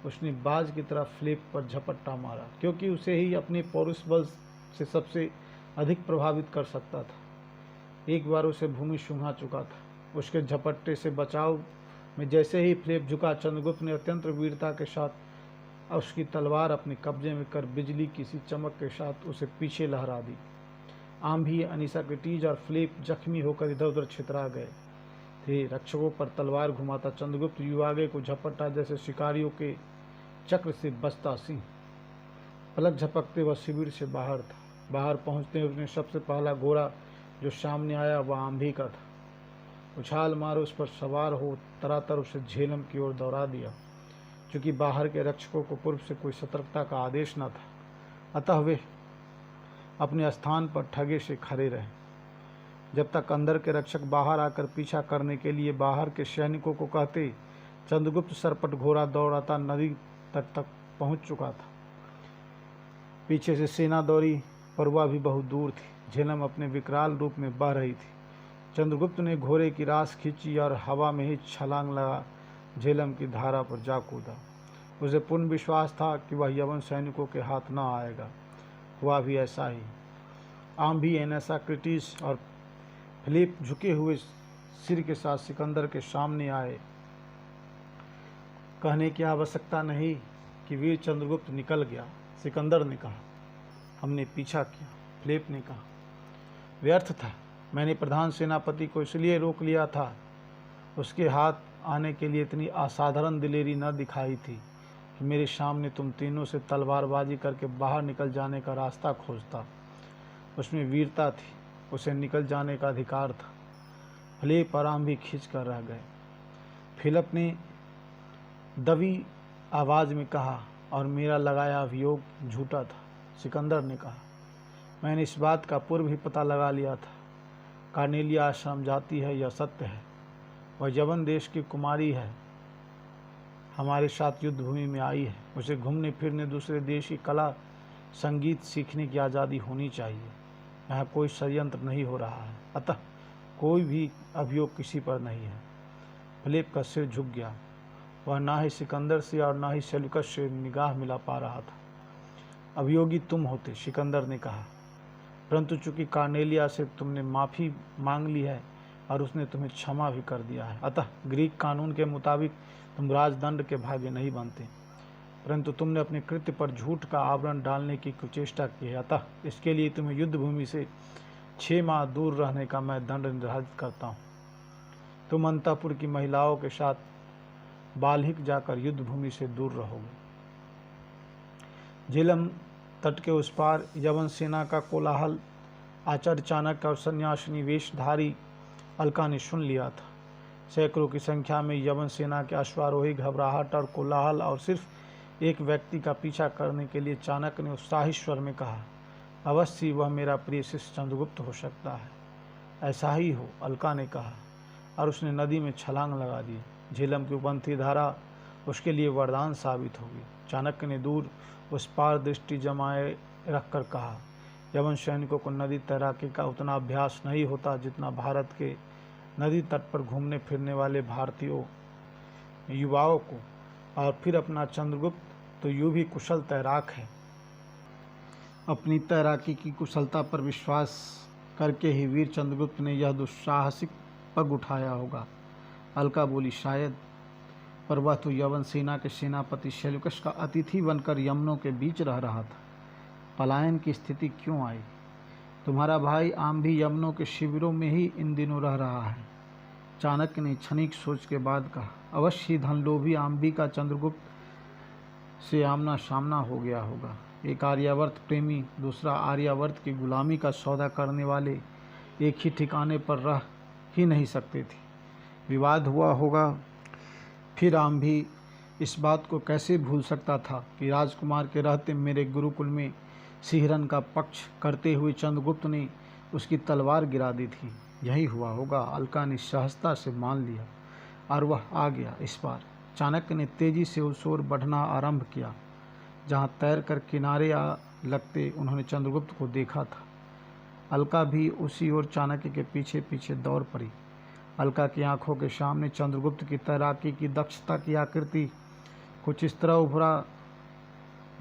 उसने बाज की तरह फिलिप पर झपट्टा मारा, क्योंकि उसे ही अपने पौरुष बल से सबसे अधिक प्रभावित कर सकता था। एक बार उसे भूमि सूंघा चुका था। उसके झपट्टे से बचाव में जैसे ही फ्लेप झुका, चंद्रगुप्त ने अत्यंत वीरता के साथ उसकी तलवार अपने कब्जे में कर बिजली किसी चमक के साथ उसे पीछे लहरा दी। आंभी, अनीसाक्रिटीज और फ्लेप जख्मी होकर इधर उधर छितरा गए थे। रक्षकों पर तलवार घुमाता चंद्रगुप्त युवागे को झपटा जैसे शिकारियों के चक्र से बचता सिंह। पलक झपकते वह शिविर से बाहर था। बाहर पहुंचते उसने सबसे पहला घोड़ा जो सामने आया वह आंभी का था। उछाल मार उस पर सवार हो तरातर उसे झेलम की ओर दौड़ा दिया। क्योंकि बाहर के रक्षकों को पूर्व से कोई सतर्कता का आदेश न था, अतः वे अपने स्थान पर ठगे से खड़े रहे। जब तक अंदर के रक्षक बाहर आकर पीछा करने के लिए बाहर के सैनिकों को कहते, चंद्रगुप्त सरपट घोड़ा दौड़ाता नदी तट तक पहुंच चुका था। पीछे से सेना दौड़ी पर वह भी बहुत दूर थी। झेलम अपने विकराल रूप में बह रही थी। चंद्रगुप्त ने घोड़े की रास खींची और हवा में ही छलांग लगा झेलम की धारा पर जा कूदा। उसे पूर्ण विश्वास था कि वह यवन सैनिकों के हाथ न आएगा। हुआ भी ऐसा ही। आंभी, एनेसाक्रिटीस और फिलिप झुके हुए सिर के साथ सिकंदर के सामने आए। कहने की आवश्यकता नहीं कि वीर चंद्रगुप्त निकल गया। सिकंदर ने कहा, हमने पीछा किया। फिलिप ने कहा, व्यर्थ था। मैंने प्रधान सेनापति को इसलिए रोक लिया था, उसके हाथ आने के लिए इतनी असाधारण दिलेरी न दिखाई थी कि मेरे सामने तुम तीनों से तलवारबाजी करके बाहर निकल जाने का रास्ता खोजता। उसमें वीरता थी, उसे निकल जाने का अधिकार था। फिलिप और आंभी खींच कर रह गए। फिलिप ने दबी आवाज़ में कहा, और मेरा लगाया अभियोग झूठा था। सिकंदर ने कहा, मैंने इस बात का पूर्व ही पता लगा लिया था। कार्नेलिया आश्रम जाती है, यह सत्य है। वह यवन देश की कुमारी है, हमारे साथ युद्ध भूमि में आई है। उसे घूमने फिरने, दूसरे देश की कला संगीत सीखने की आज़ादी होनी चाहिए। यहाँ कोई षड्यंत्र नहीं हो रहा है, अतः कोई भी अभियोग किसी पर नहीं है। फिलिप का सिर झुक गया। वह ना ही सिकंदर से और ना ही सेल्यूकस से निगाह मिला पा रहा था। अभियोगी तुम होते, सिकंदर ने कहा, परंतु चूंकि कार्नेलिया से तुमने माफ़ी मांग ली है और उसने तुम्हें क्षमा भी कर दिया है, अतः ग्रीक कानून के मुताबिक तुम राजदंड के भागी नहीं बनते। परंतु तुमने अपने कृत्य पर झूठ का आवरण डालने की कुचेष्टा की है, अतः इसके लिए तुम्हें युद्ध भूमि से 6 माह दूर रहने का मैं दंड निर्धारित करता हूँ। तुम अंतःपुर की महिलाओं के साथ बाल्हिक जाकर युद्ध भूमि से दूर रहोगे। झेलम तट के उस पार यवन सेना का कोलाहल आचार्य चाणक्य और सन्यासिनी वेशधारी अलका ने सुन लिया था। सैकड़ों की संख्या में यवन सेना के अश्वारोही घबराहट और कोलाहल और सिर्फ एक व्यक्ति का पीछा करने के लिए चाणक्य ने उत्साही स्वर में कहा, अवश्य वह मेरा प्रिय शिष्य चंद्रगुप्त हो सकता है। ऐसा ही हो, अलका ने कहा, और उसने नदी में छलांग लगा दी। झेलम की उपंथी धारा उसके लिए वरदान साबित होगी। चाणक्य ने दूर उस पार दृष्टि जमाए रखकर कहा, यवन सैनिकों को नदी तैराकी का उतना अभ्यास नहीं होता जितना भारत के नदी तट पर घूमने फिरने वाले भारतीयों युवाओं को। और फिर अपना चंद्रगुप्त तो यूँ भी कुशल तैराक है। अपनी तैराकी की कुशलता पर विश्वास करके ही वीर चंद्रगुप्त ने यह दुस्साहसिक पग उठाया होगा। अलका बोली, शायद, पर वह तो यवन सेना के सेनापति सेल्यूकस का अतिथि बनकर यमनों के बीच रह रहा था। पलायन की स्थिति क्यों आई? तुम्हारा भाई आम भी यमनों के शिविरों में ही इन दिनों रह रहा है। चाणक्य ने क्षणिक सोच के बाद कहा, अवश्य ही धनलोभी आम्बी का चंद्रगुप्त से आमना सामना हो गया होगा। एक आर्यावर्त प्रेमी दूसरा आर्यावर्त की गुलामी का सौदा करने वाले एक ही ठिकाने पर रह ही नहीं सकते थे। विवाद हुआ होगा। फिर आम्भी इस बात को कैसे भूल सकता था कि राजकुमार के रहते मेरे गुरुकुल में सिहरन का पक्ष करते हुए चंद्रगुप्त ने उसकी तलवार गिरा दी थी। यही हुआ होगा। अलका ने सहजता से मान लिया और वह आ गया इस बार। चाणक्य ने तेजी से उस ओर बढ़ना आरंभ किया जहाँ तैर कर किनारे आ लगते उन्होंने चंद्रगुप्त को देखा था। अलका भी उसी ओर चाणक्य के पीछे पीछे दौड़ पड़ी। अलका की आंखों के सामने चंद्रगुप्त की तैराकी की दक्षता की आकृति कुछ इस तरह उभरा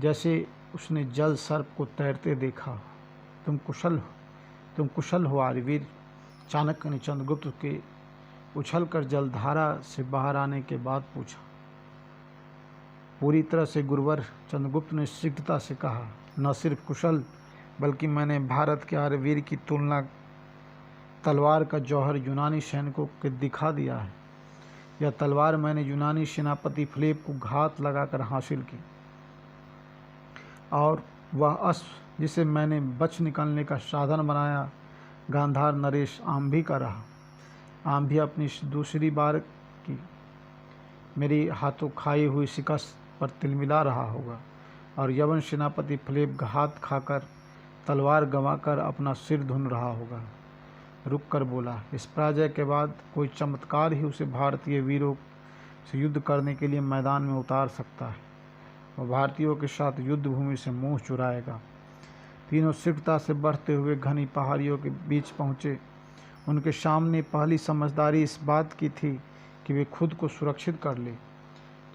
जैसे उसने जल सर्प को तैरते देखा। तुम कुशल हो आर्यवीर, चाणक्य ने चंद्रगुप्त के उछलकर जलधारा से बाहर आने के बाद पूछा। पूरी तरह से गुरुवर, चंद्रगुप्त ने शीघ्रता से कहा, न सिर्फ कुशल बल्कि मैंने भारत के आर्यवीर की तुलना तलवार का जौहर यूनानी सैनिकों के दिखा दिया है। यह तलवार मैंने यूनानी सेनापति फिलिप को घात लगाकर हासिल की, और वह अस्त्र जिसे मैंने बच निकलने का साधन बनाया गांधार नरेश आंभी का रहा। आंभी अपनी दूसरी बार की मेरी हाथों खाई हुई शिकस्त पर तिलमिला रहा होगा, और यवन सेनापति फिलिप घात खाकर तलवार गंवाकर अपना सिर धुन रहा होगा। रुक कर बोला, इस पराजय के बाद कोई चमत्कार ही उसे भारतीय वीरों से युद्ध करने के लिए मैदान में उतार सकता है। वह भारतीयों के साथ युद्ध भूमि से मुंह चुराएगा। तीनों शीघ्रता से बढ़ते हुए घनी पहाड़ियों के बीच पहुँचे। उनके सामने पहली समझदारी इस बात की थी कि वे खुद को सुरक्षित कर ले।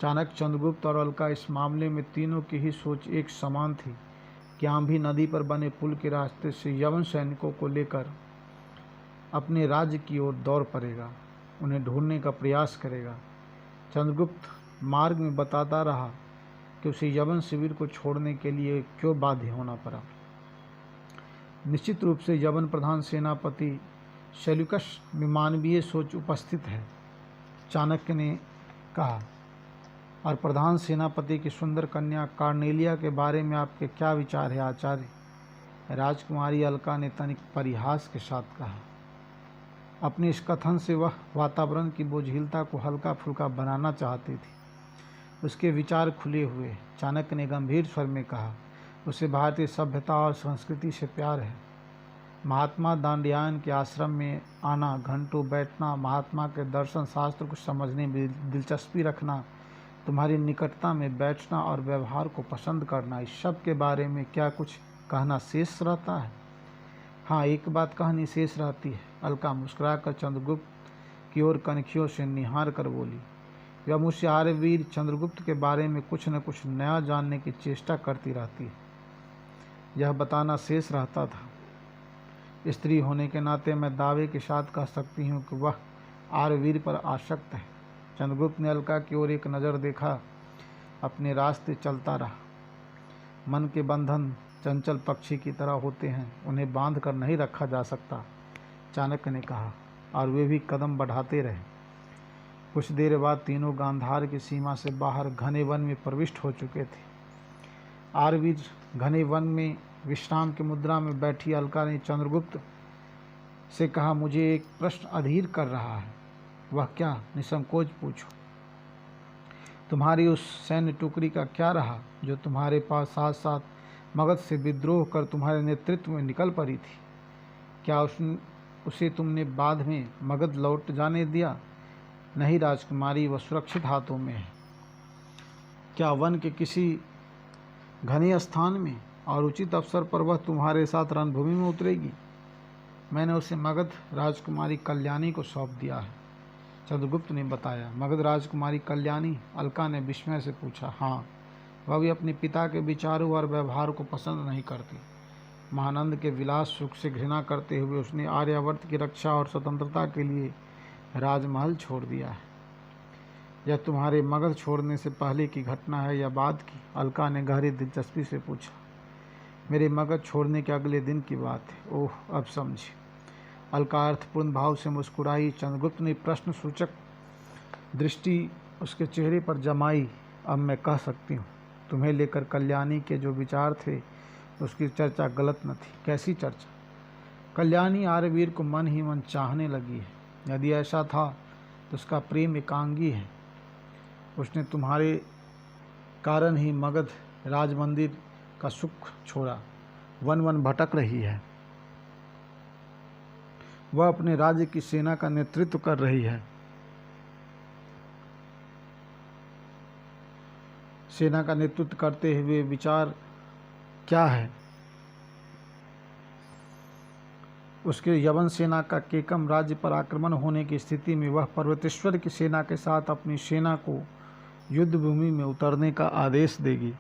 चाणक्य, चंद्रगुप्त और अलका इस मामले में तीनों की ही सोच एक समान थी कि आंभी नदी पर बने पुल के रास्ते से यवन सैनिकों को लेकर अपने राज्य की ओर दौड़ पड़ेगा, उन्हें ढूंढने का प्रयास करेगा। चंद्रगुप्त मार्ग में बताता रहा कि उसे यवन शिविर को छोड़ने के लिए क्यों बाध्य होना पड़ा। निश्चित रूप से यवन प्रधान सेनापति सेल्यूकस में मानवीय सोच उपस्थित है, चाणक्य ने कहा, और प्रधान सेनापति की सुंदर कन्या कार्नेलिया के बारे में आपके क्या विचार है आचार्य? राजकुमारी अलका ने तनिक परिहास के साथ कहा। अपने इस कथन से वह वातावरण की बोझिलता को हल्का फुल्का बनाना चाहती थी। उसके विचार खुले हुए। चाणक्य ने गंभीर स्वर में कहा, उसे भारतीय सभ्यता और संस्कृति से प्यार है। महात्मा दांडियान के आश्रम में आना, घंटों बैठना, महात्मा के दर्शन शास्त्र को समझने में दिलचस्पी रखना, तुम्हारी निकटता में बैठना और व्यवहार को पसंद करना, इस सब के बारे में क्या कुछ कहना शेष रहता है? हाँ, एक बात कहनी शेष रहती है। अलका मुस्कुराकर चंद्रगुप्त की ओर कनखियों से निहार कर बोली। वह मुझसे आर्यवीर चंद्रगुप्त के बारे में कुछ न कुछ नया जानने की चेष्टा करती रहती है। यह बताना शेष रहता था। स्त्री होने के नाते मैं दावे के साथ कह सकती हूँ कि वह आर्यवीर पर आसक्त है। चंद्रगुप्त ने अलका की ओर एक नज़र देखा, अपने रास्ते चलता रहा। मन के बंधन चंचल पक्षी की तरह होते हैं, उन्हें बांध कर नहीं रखा जा सकता, चाणक्य ने कहा, और वे भी कदम बढ़ाते रहे। कुछ देर बाद तीनों गांधार की सीमा से बाहर घने वन में प्रविष्ट हो चुके थे। आर्यवीर घने वन में विश्राम की मुद्रा में बैठी अलका ने चंद्रगुप्त से कहा, मुझे एक प्रश्न अधीर कर रहा है। वह क्या? निसंकोच पूछो। तुम्हारी उस सैन्य टुकड़ी का क्या रहा जो तुम्हारे पास साथ साथ मगध से विद्रोह कर तुम्हारे नेतृत्व में निकल पड़ी थी? क्या उसे तुमने बाद में मगध लौट जाने दिया? नहीं राजकुमारी, वह सुरक्षित हाथों में है। क्या वन के किसी घने स्थान में और उचित अवसर पर वह तुम्हारे साथ रणभूमि में उतरेगी? मैंने उसे मगध राजकुमारी कल्याणी को सौंप दिया है, चंद्रगुप्त ने बताया। मगध राजकुमारी कल्याणी? अलका ने विस्मय से पूछा। हाँ, वह भी अपने पिता के विचारों और व्यवहार को पसंद नहीं करती। महानंद के विलास सुख से घृणा करते हुए उसने आर्यावर्त की रक्षा और स्वतंत्रता के लिए राजमहल छोड़ दिया है। यह तुम्हारे मगध छोड़ने से पहले की घटना है या बाद की? अलका ने गहरी दिलचस्पी से पूछा। मेरे मगध छोड़ने के अगले दिन की बात है। ओह, अब समझी। अलका अर्थपूर्ण भाव से मुस्कुराई। चंद्रगुप्त ने प्रश्न सूचक दृष्टि उसके चेहरे पर जमाई। अब मैं कह सकती हूँ, तुम्हें लेकर कल्याणी के जो विचार थे उसकी चर्चा गलत न थी। कैसी चर्चा? कल्याणी आर्यवीर को मन ही मन चाहने लगी है। यदि ऐसा था तो उसका प्रेम एकांगी है। उसने तुम्हारे कारण ही मगध राजमंदिर का सुख छोड़ा, वन वन भटक रही है। वह अपने राज्य की सेना का नेतृत्व कर रही है। सेना का नेतृत्व करते हुए विचार क्या है? उसके यवन सेना का केकम राज्य पर आक्रमण होने की स्थिति में वह पर्वतेश्वर की सेना के साथ अपनी सेना को युद्ध भूमि में उतरने का आदेश देगी,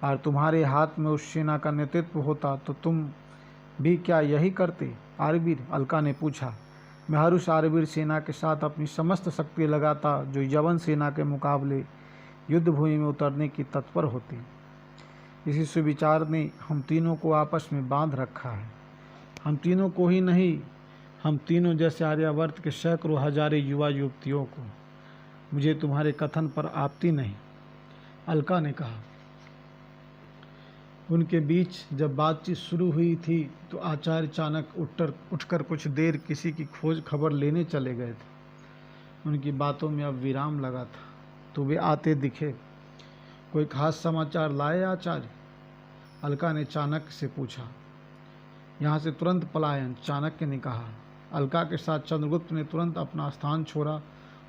और तुम्हारे हाथ में उस सेना का नेतृत्व होता तो तुम भी क्या यही करते? आरवीर, अलका ने पूछा। मैं हर उस आरवीर सेना के साथ अपनी समस्त शक्ति लगाता जो यवन सेना के मुकाबले युद्ध भूमि में उतरने की तत्पर होती। इसी सुविचार ने हम तीनों को आपस में बांध रखा है। हम तीनों को ही नहीं, हम तीनों जैसे आर्यावर्त के सैकड़ों हजारों युवा युवतियों को। मुझे तुम्हारे कथन पर आपत्ति नहीं, अलका ने कहा। उनके बीच जब बातचीत शुरू हुई थी तो आचार्य अचानक उठकर कुछ देर किसी की खोज खबर लेने चले गए थे। उनकी बातों में अब विराम लगा था तो वे आते दिखे। कोई खास समाचार लाए आचार्य? अलका ने चाणक्य से पूछा। यहाँ से तुरंत पलायन, चाणक्य ने कहा। अलका के साथ चंद्रगुप्त ने तुरंत अपना स्थान छोड़ा।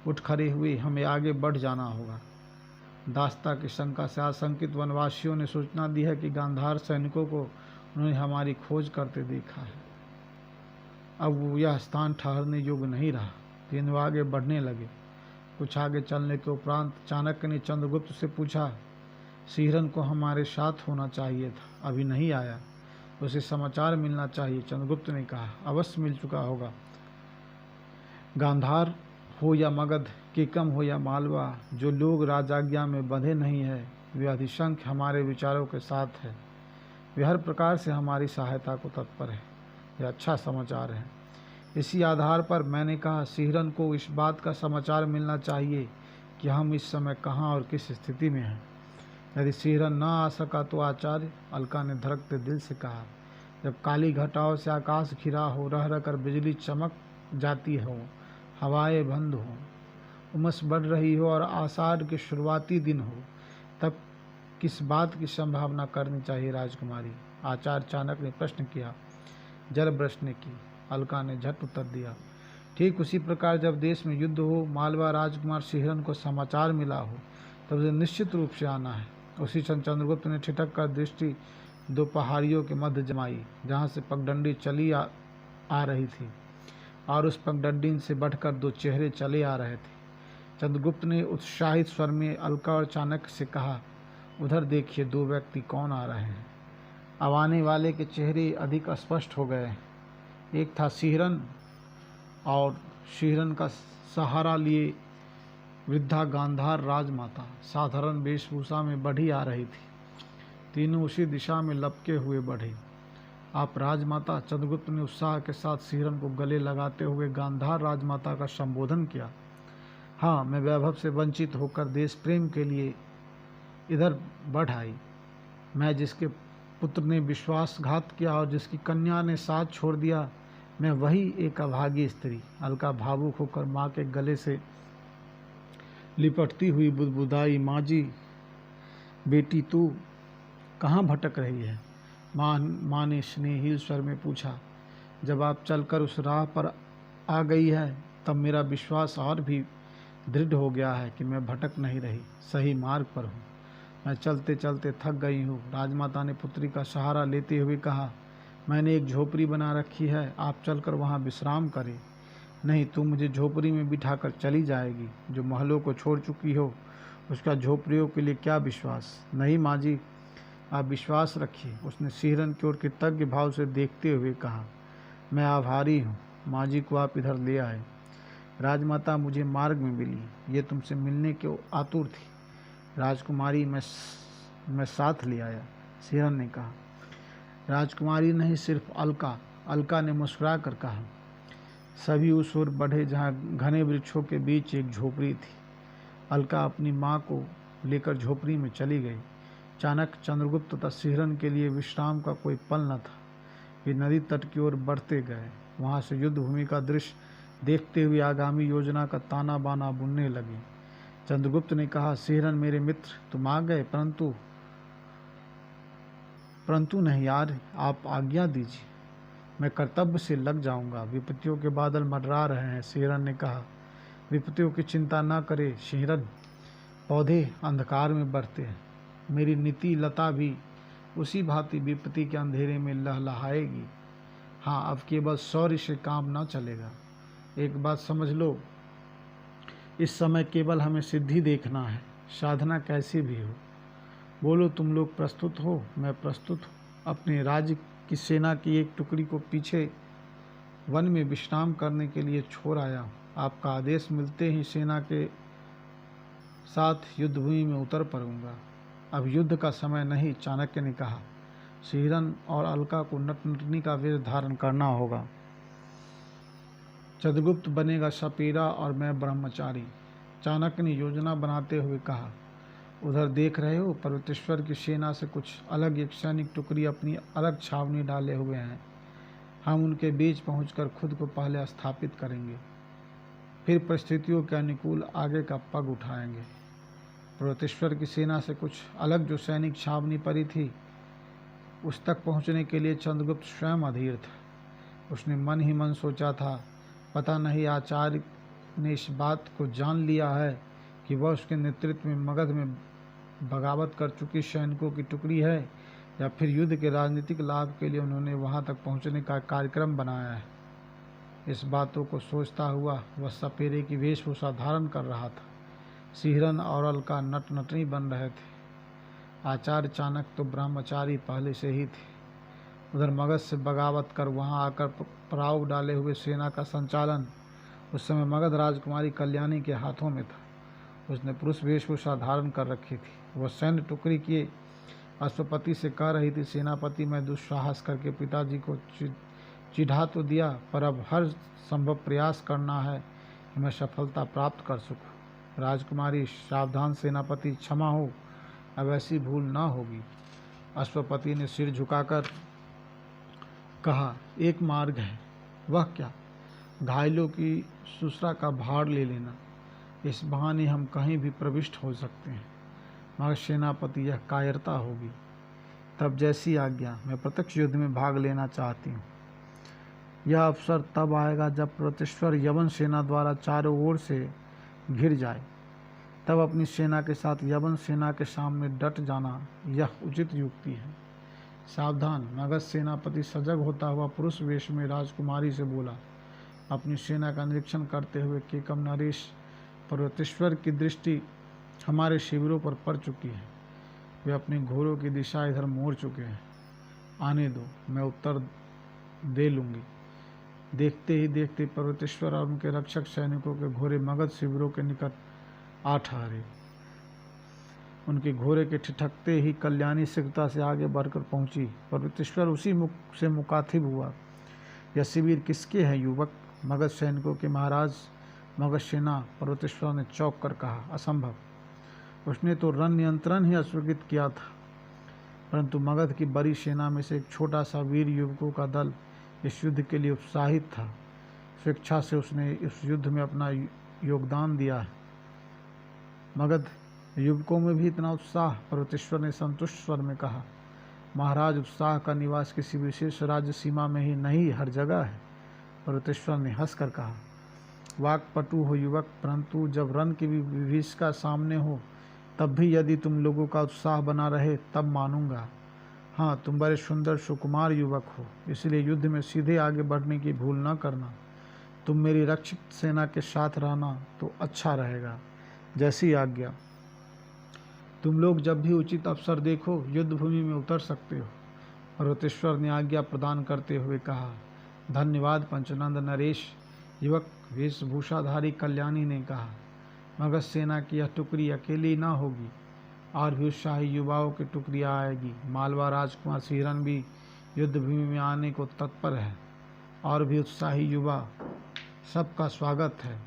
उठ खड़े हुए, हमें आगे बढ़ जाना होगा। दास्ता की शंका से आशंकित वनवासियों ने सूचना दी है कि गांधार सैनिकों को उन्होंने हमारी खोज करते देखा है। अब वो यह स्थान ठहरने योग्य नहीं रहा। तीनों आगे बढ़ने लगे। कुछ आगे चलने के उपरांत चाणक्य ने चंद्रगुप्त से पूछा, सिहरन को हमारे साथ होना चाहिए था, अभी नहीं आया, उसे समाचार मिलना चाहिए। चंद्रगुप्त ने कहा, अवश्य मिल चुका होगा। गांधार हो या मगध, किकम हो या मालवा, जो लोग राजाज्ञा में बंधे नहीं है वे अधिसंख्य हमारे विचारों के साथ है। वे हर प्रकार से हमारी सहायता को तत्पर है। यह अच्छा समाचार है। इसी आधार पर मैंने कहा, सिहरन को इस बात का समाचार मिलना चाहिए कि हम इस समय कहाँ और किस स्थिति में हैं। यदि सिहरन न आ सका तो आचार्य, अलका ने धड़कते दिल से कहा, जब काली घटाओं से आकाश घिरा हो, रह रहकर बिजली चमक जाती हो, हवाएं बंद हो, उमस बढ़ रही हो और आषाढ़ के शुरुआती दिन हो, तब किस बात की संभावना करनी चाहिए राजकुमारी? आचार्य चाणक्य ने प्रश्न किया। जल बरसने की, अलका ने झट उत्तर दिया। ठीक उसी प्रकार जब देश में युद्ध हो, मालवा राजकुमार सिहरन को समाचार मिला हो, तब उसे निश्चित रूप से आना है। उसी क्षण चंद्रगुप्त ने ठिठक कर दृष्टि दो पहाड़ियों के मध्य जमाई, जहाँ से पगडंडी चली आ रही थी, और उस पगडंडी से बढ़कर दो चेहरे चले आ रहे थे। चंद्रगुप्त ने उत्साहित स्वर में अलका और चाणक्य से कहा, उधर देखिए, दो व्यक्ति कौन आ रहे हैं। अब आने वाले के चेहरे अधिक स्पष्ट हो गए। एक था सिहरन, और सिहरन का सहारा लिए वृद्धा गांधार राजमाता साधारण वेशभूषा में बढ़ी आ रही थी। तीनों उसी दिशा में लपके हुए बढ़े। आप राजमाता, चंद्रगुप्त ने उत्साह के साथ सिहरन को गले लगाते हुए गांधार राजमाता का संबोधन किया। हाँ, मैं वैभव से वंचित होकर देश प्रेम के लिए इधर बढ़ आई। मैं जिसके पुत्र ने विश्वासघात किया और जिसकी कन्या ने साथ छोड़ दिया, मैं वही एक अभागी स्त्री। अलका भावुक होकर माँ के गले से लिपटती हुई बुदबुदाई, माँ जी, बेटी तू कहाँ भटक रही है? माँ ने स्नेहिल स्वर में पूछा। जब आप चलकर उस राह पर आ गई है, तब मेरा विश्वास और भी दृढ़ हो गया है कि मैं भटक नहीं रही, सही मार्ग पर हूँ। मैं चलते चलते थक गई हूँ। राजमाता ने पुत्री का सहारा लेते हुए कहा, मैंने एक झोपड़ी बना रखी है, आप चलकर वहाँ विश्राम करें। नहीं, तू मुझे झोपड़ी में बिठाकर चली जाएगी। जो महलों को छोड़ चुकी हो, उसका झोपड़ियों के लिए क्या विश्वास? नहीं माँ जी, आप विश्वास रखिए। उसने सिहरन की ओर कृतज्ञ भाव से देखते हुए कहा, मैं आभारी हूँ, माँ जी को आप इधर ले आए। राजमाता मुझे मार्ग में मिली, ये तुमसे मिलने के आतुर थी। राजकुमारी, मैं साथ ले आया, सिहरन ने कहा। राजकुमारी नहीं, सिर्फ अलका, अलका ने मुस्कुरा कर कहा। सभी उस ओर बढ़े जहाँ घने वृक्षों के बीच एक झोपड़ी थी। अलका अपनी माँ को लेकर झोपड़ी में चली गई। चाणक्य, चंद्रगुप्त तथा सिहरन के लिए विश्राम का कोई पल न था। वे नदी तट की ओर बढ़ते गए। वहाँ से युद्ध भूमि का दृश्य देखते हुए आगामी योजना का ताना बाना बुनने लगे। चंद्रगुप्त ने कहा, सिहरन मेरे मित्र, तुम आ गए, परंतु नहीं यार, आप आज्ञा दीजिए, मैं कर्तव्य से लग जाऊंगा। विपत्तियों के बादल मंडरा रहे हैं, सिहरन ने कहा। विपत्तियों की चिंता न करे सिहरन, पौधे अंधकार में बढ़ते हैं। मेरी नीति लता भी उसी भांति विपत्ति के अंधेरे में लहलहाएगी। हाँ, अब केवल शौर्य से काम न चलेगा। एक बात समझ लो, इस समय केवल हमें सिद्धि देखना है, साधना कैसी भी हो। बोलो, तुम लोग प्रस्तुत हो? मैं प्रस्तुत हूँ। अपने राज्य की सेना की एक टुकड़ी को पीछे वन में विश्राम करने के लिए छोड़ आया हूँ। आपका आदेश मिलते ही सेना के साथ युद्धभूमि में उतर पड़ूंगा। अब युद्ध का समय नहीं, चाणक्य ने कहा। शिहरन और अलका को नटनटनी का वेश धारण करना होगा। चंद्रगुप्त बनेगा सपेरा और मैं ब्रह्मचारी, चाणक्य ने योजना बनाते हुए कहा। उधर देख रहे हो, पर्वतेश्वर की सेना से कुछ अलग एक सैनिक टुकड़ी अपनी अलग छावनी डाले हुए हैं। हम उनके बीच पहुंचकर खुद को पहले स्थापित करेंगे, फिर परिस्थितियों के अनुकूल आगे का पग उठाएंगे। पर्वतेश्वर की सेना से कुछ अलग जो सैनिक छावनी पड़ी थी, उस तक पहुंचने के लिए चंद्रगुप्त स्वयं अधीर था। उसने मन ही मन सोचा था, पता नहीं आचार्य ने इस बात को जान लिया है कि वह उसके नेतृत्व में मगध में बगावत कर चुकी सैनिकों की टुकड़ी है, या फिर युद्ध के राजनीतिक लाभ के लिए उन्होंने वहां तक पहुंचने का कार्यक्रम बनाया है। इस बातों को सोचता हुआ वह सपेरे की वेशभूषा धारण कर रहा था। शिहरन और अलका नटनटनी बन रहे थे। आचार्य चाणक्य तो ब्रह्मचारी पहले से ही थे। उधर मगध से बगावत कर वहां आकर पड़ाव डाले हुए सेना का संचालन उस समय मगध राजकुमारी कल्याणी के हाथों में था। उसने पुरुष वेशभूषा धारण कर रखी थी। वह सैन्य टुकड़ी के अश्वपति से कह रही थी, सेनापति, मैं दुस्साहस करके पिताजी को चिढ़ा तो दिया, पर अब हर संभव प्रयास करना है कि मैं सफलता प्राप्त कर सकूं। राजकुमारी सावधान, सेनापति क्षमा हो, अब ऐसी भूल न होगी। अश्वपति ने सिर झुकाकर कहा, एक मार्ग है। वह क्या? घायलों की सुसरा का भार ले लेना। इस बहाने हम कहीं भी प्रविष्ट हो सकते हैं। मगर सेनापति, यह कायरता होगी। तब जैसी आज्ञा, मैं प्रत्यक्ष युद्ध में भाग लेना चाहती हूँ। यह अवसर तब आएगा जब पर्वतेश्वर यवन सेना द्वारा चारों ओर से घिर जाए। तब अपनी सेना के साथ यवन सेना के सामने डट जाना यह उचित युक्ति है। सावधान। मगध सेनापति सजग होता हुआ पुरुष वेश में राजकुमारी से बोला। अपनी सेना का निरीक्षण करते हुए केकम नरेश, पर्वतेश्वर की दृष्टि हमारे शिविरों पर पड़ चुकी है। वे अपने घोड़ों की दिशा इधर मोड़ चुके हैं। आने दो, मैं उत्तर दे लूँगी। देखते ही देखते पर्वतेश्वर और उनके रक्षक सैनिकों के घोड़े मगध शिविरों के निकट आ ठहरे। उनके घोड़े के ठिठकते ही कल्याणी शीघ्रता से आगे बढ़कर पहुंची। पर्वतेश्वर उसी मुख से मुखातिब हुआ। यह शिविर किसके हैं युवक? मगध सैनिकों के महाराज। मगध सेना। पर्वतेश्वर ने चौंक कर कहा, असंभव। उसने तो रण नियंत्रण ही अस्वीकृत किया था। परंतु मगध की बड़ी सेना में से एक छोटा सा वीर युवकों का दल इस युद्ध के लिए उत्साहित था। स्वेच्छा से उसने इस युद्ध में अपना योगदान दिया है। मगध युवकों में भी इतना उत्साह? पर्वतेश्वर ने संतुष्ट स्वर में कहा। महाराज, उत्साह का निवास किसी विशेष राज्य सीमा में ही नहीं, हर जगह है। पर्वतेश्वर ने हंसकर कहा। वाक्पटु हो युवक, परंतु जब रण की विभीषिका सामने हो तब भी यदि तुम लोगों का उत्साह बना रहे तब मानूंगा। हाँ, तुम बड़े सुंदर सुकुमार युवक हो, इसलिए युद्ध में सीधे आगे बढ़ने की भूल न करना। तुम मेरी रक्षित सेना के साथ रहना तो अच्छा रहेगा। जैसी आज्ञा। तुम लोग जब भी उचित अवसर देखो युद्ध भूमि में उतर सकते हो। पर्वतेश्वर ने आज्ञा प्रदान करते हुए कहा। धन्यवाद पंचनंद नरेश, युवक वेशभूषाधारी कल्याणी ने कहा। मगध सेना की यह टुकड़ी अकेली ना होगी, और भी उत्साही युवाओं की टुकड़ियाँ आएगी। मालवा राजकुमार शिहरन भी युद्ध भूमि में आने को तत्पर है। और भी उत्साही युवा, सबका स्वागत है।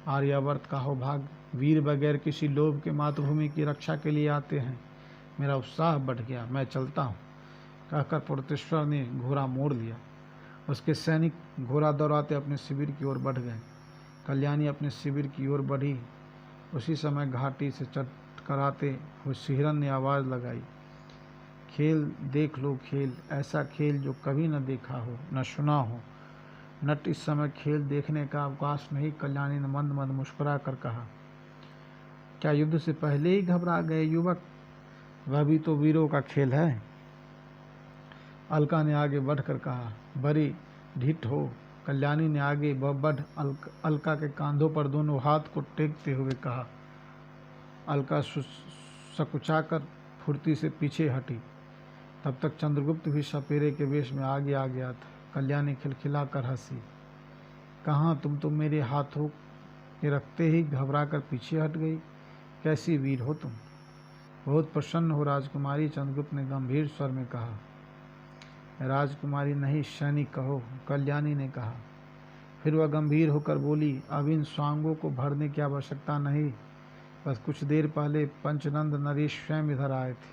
आर्यावर्त का हो भाग, वीर बगैर किसी लोभ के मातृभूमि की रक्षा के लिए आते हैं। मेरा उत्साह बढ़ गया, मैं चलता हूँ, कहकर पर्वतेश्वर ने घोड़ा मोड़ लिया। उसके सैनिक घोड़ा दौड़ाते अपने शिविर की ओर बढ़ गए। कल्याणी अपने शिविर की ओर बढ़ी। उसी समय घाटी से चटकराते हुए शिहरन ने आवाज़ लगाई, खेल देख लो खेल, ऐसा खेल जो कभी न देखा हो न सुना हो। नट, इस समय खेल देखने का अवकाश नहीं। कल्याणी ने मंद मंद मुस्कुरा कर कहा। क्या युद्ध से पहले ही घबरा गए युवक? वह भी तो वीरों का खेल है। अलका ने आगे बढ़कर कहा। बड़ी ढीठ हो। कल्याणी ने आगे बढ़ अलका के कांधों पर दोनों हाथ को टेकते हुए कहा। अलका सकुचाकर फुर्ती से पीछे हटी। तब तक चंद्रगुप्त भी सपेरे के वेश में आगे आ गया था। कल्याणी खिलखिलाकर हंसी। कहाँ, तुम तो मेरे हाथों के रखते ही घबरा कर पीछे हट गई। कैसी वीर हो तुम। बहुत प्रसन्न हो राजकुमारी, चंद्रगुप्त ने गंभीर स्वर में कहा। राजकुमारी नहीं, सैनिक कहो, कल्याणी ने कहा। फिर वह गंभीर होकर बोली, अब इन स्वांगों को भरने की आवश्यकता नहीं। बस कुछ देर पहले पंचनंद नरेश स्वयं इधर आए थे,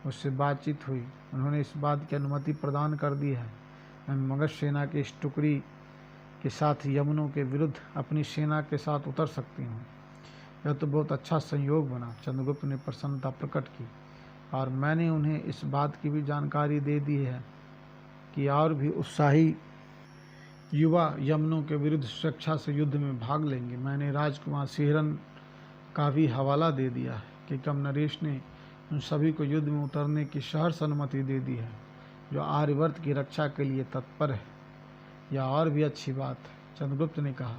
मुझसे बातचीत हुई। उन्होंने इस बात की अनुमति प्रदान कर दी है मैं मगध सेना की इस टुकड़ी के साथ यवनों के विरुद्ध अपनी सेना के साथ उतर सकती हूँ। यह तो बहुत अच्छा संयोग बना। चंद्रगुप्त ने प्रसन्नता प्रकट की। और मैंने उन्हें इस बात की भी जानकारी दे दी है कि और भी उत्साही युवा यमनों के विरुद्ध स्वेच्छा से युद्ध में भाग लेंगे। मैंने राजकुमार सिहरन का भी हवाला दे दिया है कि कम नरेश ने उन सभी को युद्ध में उतरने की सहर्ष अनुमति दे दी है जो आर्यवर्त की रक्षा के लिए तत्पर है। यह और भी अच्छी बात है, चंद्रगुप्त ने कहा।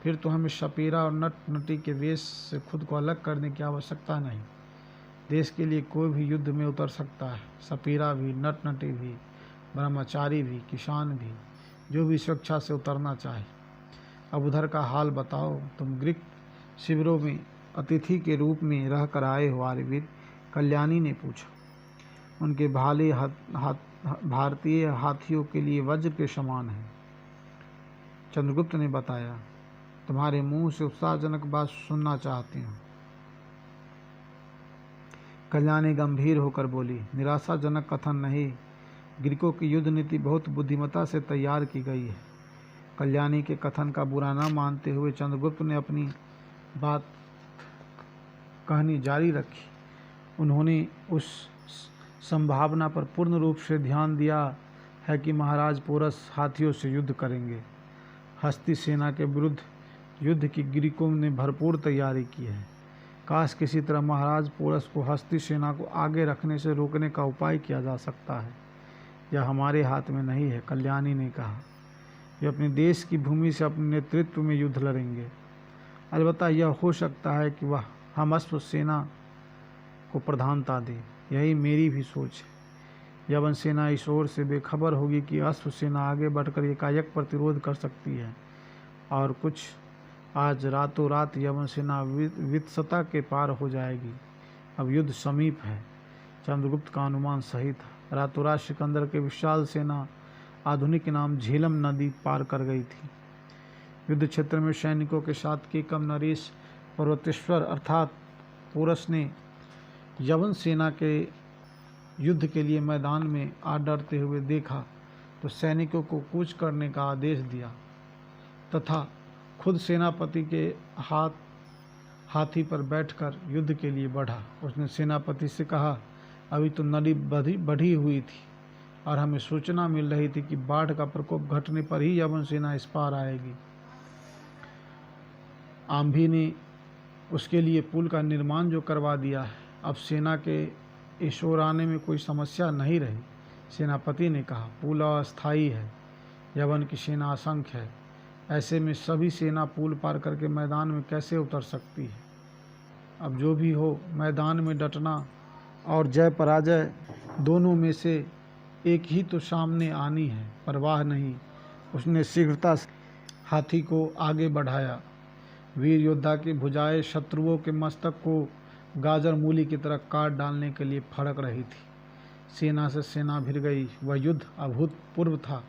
फिर तो हमें सपेरा और नट नटी के वेश से खुद को अलग करने की आवश्यकता नहीं। देश के लिए कोई भी युद्ध में उतर सकता है, सपेरा भी, नट नटी भी, ब्रह्मचारी भी, किसान भी, जो भी स्वेच्छा से उतरना चाहे। अब उधर का हाल बताओ। तुम ग्रीक शिविरों में अतिथि के रूप में रह कर आए हो आर्यवीर, कल्याणी ने पूछा। उनके भाले भारतीय हाथियों के लिए वज्र के समान हैं, चंद्रगुप्त ने बताया। तुम्हारे मुंह से उत्साहजनक बात सुनना चाहती हूँ। कल्याणी गंभीर होकर बोली, निराशाजनक कथन नहीं, ग्रीकों की युद्ध नीति बहुत बुद्धिमत्ता से तैयार की गई है। कल्याणी के कथन का बुरा न मानते हुए चंद्रगुप्त ने अपनी बात कहनी जारी रखी। उन्होंने उस संभावना पर पूर्ण रूप से ध्यान दिया है कि महाराज पोरस हाथियों से युद्ध करेंगे। हस्ती सेना के विरुद्ध युद्ध की ग्रीकों ने भरपूर तैयारी की है। काश किसी तरह महाराज पोरस को हस्ती सेना को आगे रखने से रोकने का उपाय किया जा सकता है। यह हमारे हाथ में नहीं है, कल्याणी ने कहा। वे अपने देश की भूमि से अपने नेतृत्व में युद्ध लड़ेंगे। अलबत्ता यह हो सकता है कि वह हम अश्व सेना को प्रधानता दें। यही मेरी भी सोच है। यवन सेना इस ओर से बेखबर होगी कि अश्व सेना आगे बढ़कर एकाएक प्रतिरोध कर सकती है और कुछ आज रातों रात यवन सेना वित्सता के पार हो जाएगी। अब युद्ध समीप है। चंद्रगुप्त का अनुमान सही था। रातों रात सिकंदर के विशाल सेना आधुनिक नाम झेलम नदी पार कर गई थी। युद्ध क्षेत्र में सैनिकों के साथ केकम नरेश पर्वतेश्वर अर्थात पोरस ने यवन सेना के युद्ध के लिए मैदान में आ डरते हुए देखा तो सैनिकों को कूच करने का आदेश दिया तथा खुद सेनापति के हाथी पर बैठकर युद्ध के लिए बढ़ा। उसने सेनापति से कहा, अभी तो नदी बढ़ी हुई थी और हमें सूचना मिल रही थी कि बाढ़ का प्रकोप घटने पर ही यवन सेना इस पार आएगी। आंभी ने उसके लिए पुल का निर्माण जो करवा दिया है, अब सेना के इस ओर आने में कोई समस्या नहीं रही। सेनापति ने कहा, पुल अस्थायी है, यवन की सेना असंख्य है, ऐसे में सभी सेना पुल पार करके मैदान में कैसे उतर सकती है। अब जो भी हो, मैदान में डटना और जय पराजय दोनों में से एक ही तो सामने आनी है, परवाह नहीं। उसने शीघ्रता से हाथी को आगे बढ़ाया। वीर योद्धा की भुजाएं शत्रुओं के मस्तक को गाजर मूली की तरह काट डालने के लिए फड़क रही थी। सेना से सेना भिड़ गई। वह युद्ध अभूतपूर्व था।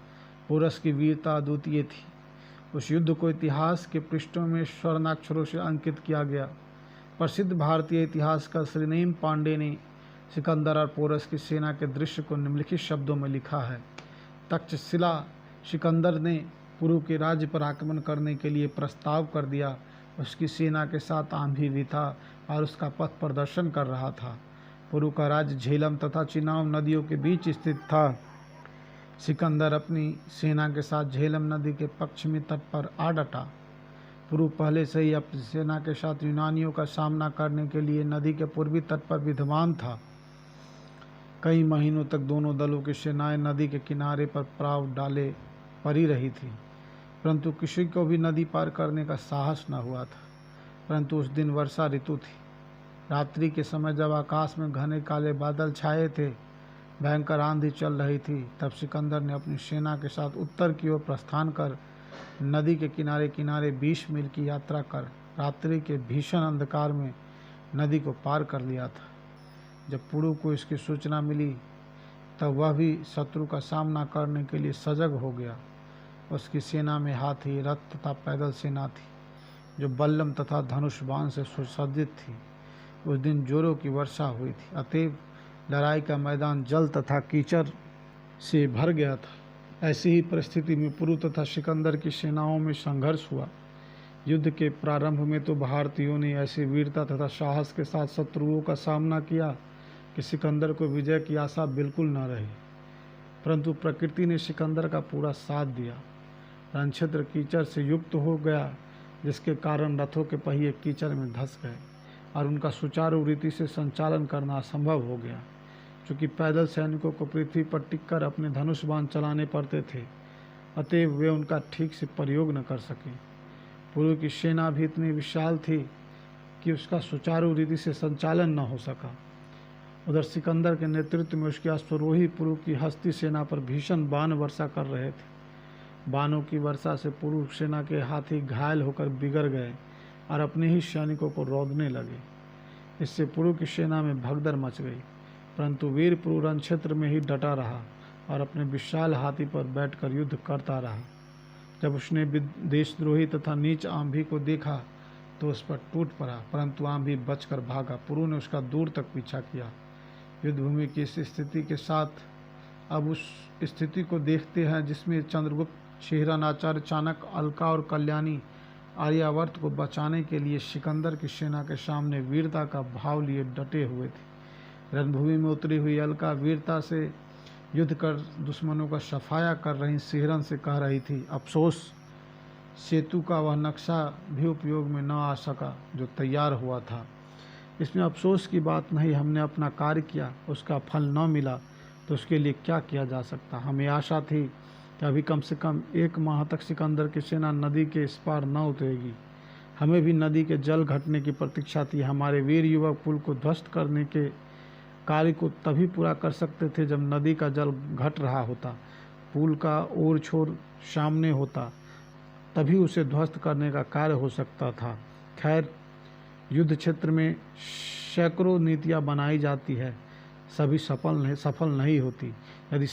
पोरस की वीरता अद्वितीय थी। उस युद्ध को इतिहास के पृष्ठों में स्वर्णाक्षरों से अंकित किया गया। प्रसिद्ध भारतीय इतिहासकार श्रीनेम पांडे ने सिकंदर और पोरस की सेना के दृश्य को निम्नलिखित शब्दों में लिखा है। तक्षशिला सिकंदर ने पुरु के राज्य पर आक्रमण करने के लिए प्रस्ताव कर दिया। उसकी सेना के साथ आंधी भी था और उसका पथ प्रदर्शन कर रहा था। पुरु का राज्य झेलम तथा चिनाब नदियों के बीच स्थित था। सिकंदर अपनी सेना के साथ झेलम नदी के पश्चिमी तट पर आ डटा। पुरु पहले से ही अपनी सेना के साथ यूनानियों का सामना करने के लिए नदी के पूर्वी तट पर विद्यमान था। कई महीनों तक दोनों दलों की सेनाएं नदी के किनारे पर प्राव डाले पड़ी रही थी, परंतु किसी को भी नदी पार करने का साहस न हुआ था। परंतु उस दिन वर्षा ऋतु थी। रात्रि के समय जब आकाश में घने काले बादल छाए थे, भयंकर आंधी चल रही थी, तब सिकंदर ने अपनी सेना के साथ उत्तर की ओर प्रस्थान कर नदी के किनारे किनारे 20 मील की यात्रा कर रात्रि के भीषण अंधकार में नदी को पार कर लिया था। जब पुरु को इसकी सूचना मिली तब वह भी शत्रु का सामना करने के लिए सजग हो गया। उसकी सेना में हाथी, रथ तथा पैदल सेना थी, जो बल्लम तथा धनुष बाण से सुसज्जित थी। उस दिन जोरों की वर्षा हुई थी, अतएव लड़ाई का मैदान जल तथा कीचड़ से भर गया था। ऐसी ही परिस्थिति में पुरु तथा सिकंदर की सेनाओं में संघर्ष हुआ। युद्ध के प्रारंभ में तो भारतीयों ने ऐसी वीरता तथा साहस के साथ शत्रुओं का सामना किया कि सिकंदर को विजय की आशा बिल्कुल न रही, परंतु प्रकृति ने सिकंदर का पूरा साथ दिया। रणक्षेत्र कीचड़ से युक्त हो गया, जिसके कारण रथों के पहिए कीचड़ में धंस गए और उनका सुचारू रीति से संचालन करना असंभव हो गया। चूँकि पैदल सैनिकों को पृथ्वी पर टिककर अपने धनुष बाण चलाने पड़ते थे, अतएव वे उनका ठीक से प्रयोग न कर सके। पुरु की सेना भी इतनी विशाल थी कि उसका सुचारू रीति से संचालन न हो सका। उधर सिकंदर के नेतृत्व में उसके अश्वरोही पुरु की हस्ती सेना पर भीषण बाण वर्षा कर रहे थे। बाणों की वर्षा से पुरु सेना के हाथी घायल होकर बिगड़ गए और अपने ही सैनिकों को रौंदने लगे। इससे पुरु की सेना में भगदड़ मच गई, परंतु वीर पुरु रणक्षेत्र में ही डटा रहा और अपने विशाल हाथी पर बैठकर युद्ध करता रहा। जब उसने देशद्रोही तथा नीच आंधी को देखा तो उस पर टूट पड़ा, परंतु आंधी बचकर भागा। पुरु ने उसका दूर तक पीछा किया। युद्धभूमि की इस स्थिति के साथ अब उस स्थिति को देखते हैं जिसमें चंद्रगुप्त, शिहरनाचार्य, चाणक्य, अलका और कल्याणी आर्यावर्त को बचाने के लिए सिकंदर की सेना के सामने वीरता का भाव लिए डटे हुए थे। रणभूमि में उतरी हुई अलका वीरता से युद्ध कर दुश्मनों का सफाया कर रही शिहरन से कह रही थी, अफसोस सेतु का वह नक्शा भी उपयोग में न आ सका जो तैयार हुआ था। इसमें अफसोस की बात नहीं, हमने अपना कार्य किया, उसका फल न मिला तो उसके लिए क्या किया जा सकता। हमें आशा थी कि अभी कम से कम 1 माह तक सिकंदर की सेना नदी के इस पार न उतरेगी। हमें भी नदी के जल घटने की प्रतीक्षा थी। हमारे वीर युवक पुल को ध्वस्त करने के कार्य को तभी पूरा कर सकते थे जब नदी का जल घट रहा होता, पुल का ओर छोर सामने होता, तभी उसे ध्वस्त करने का कार्य हो सकता था। खैर, युद्ध क्षेत्र में सैकड़ों नीतियाँ बनाई जाती है, सभी सफल नहीं होती। यदि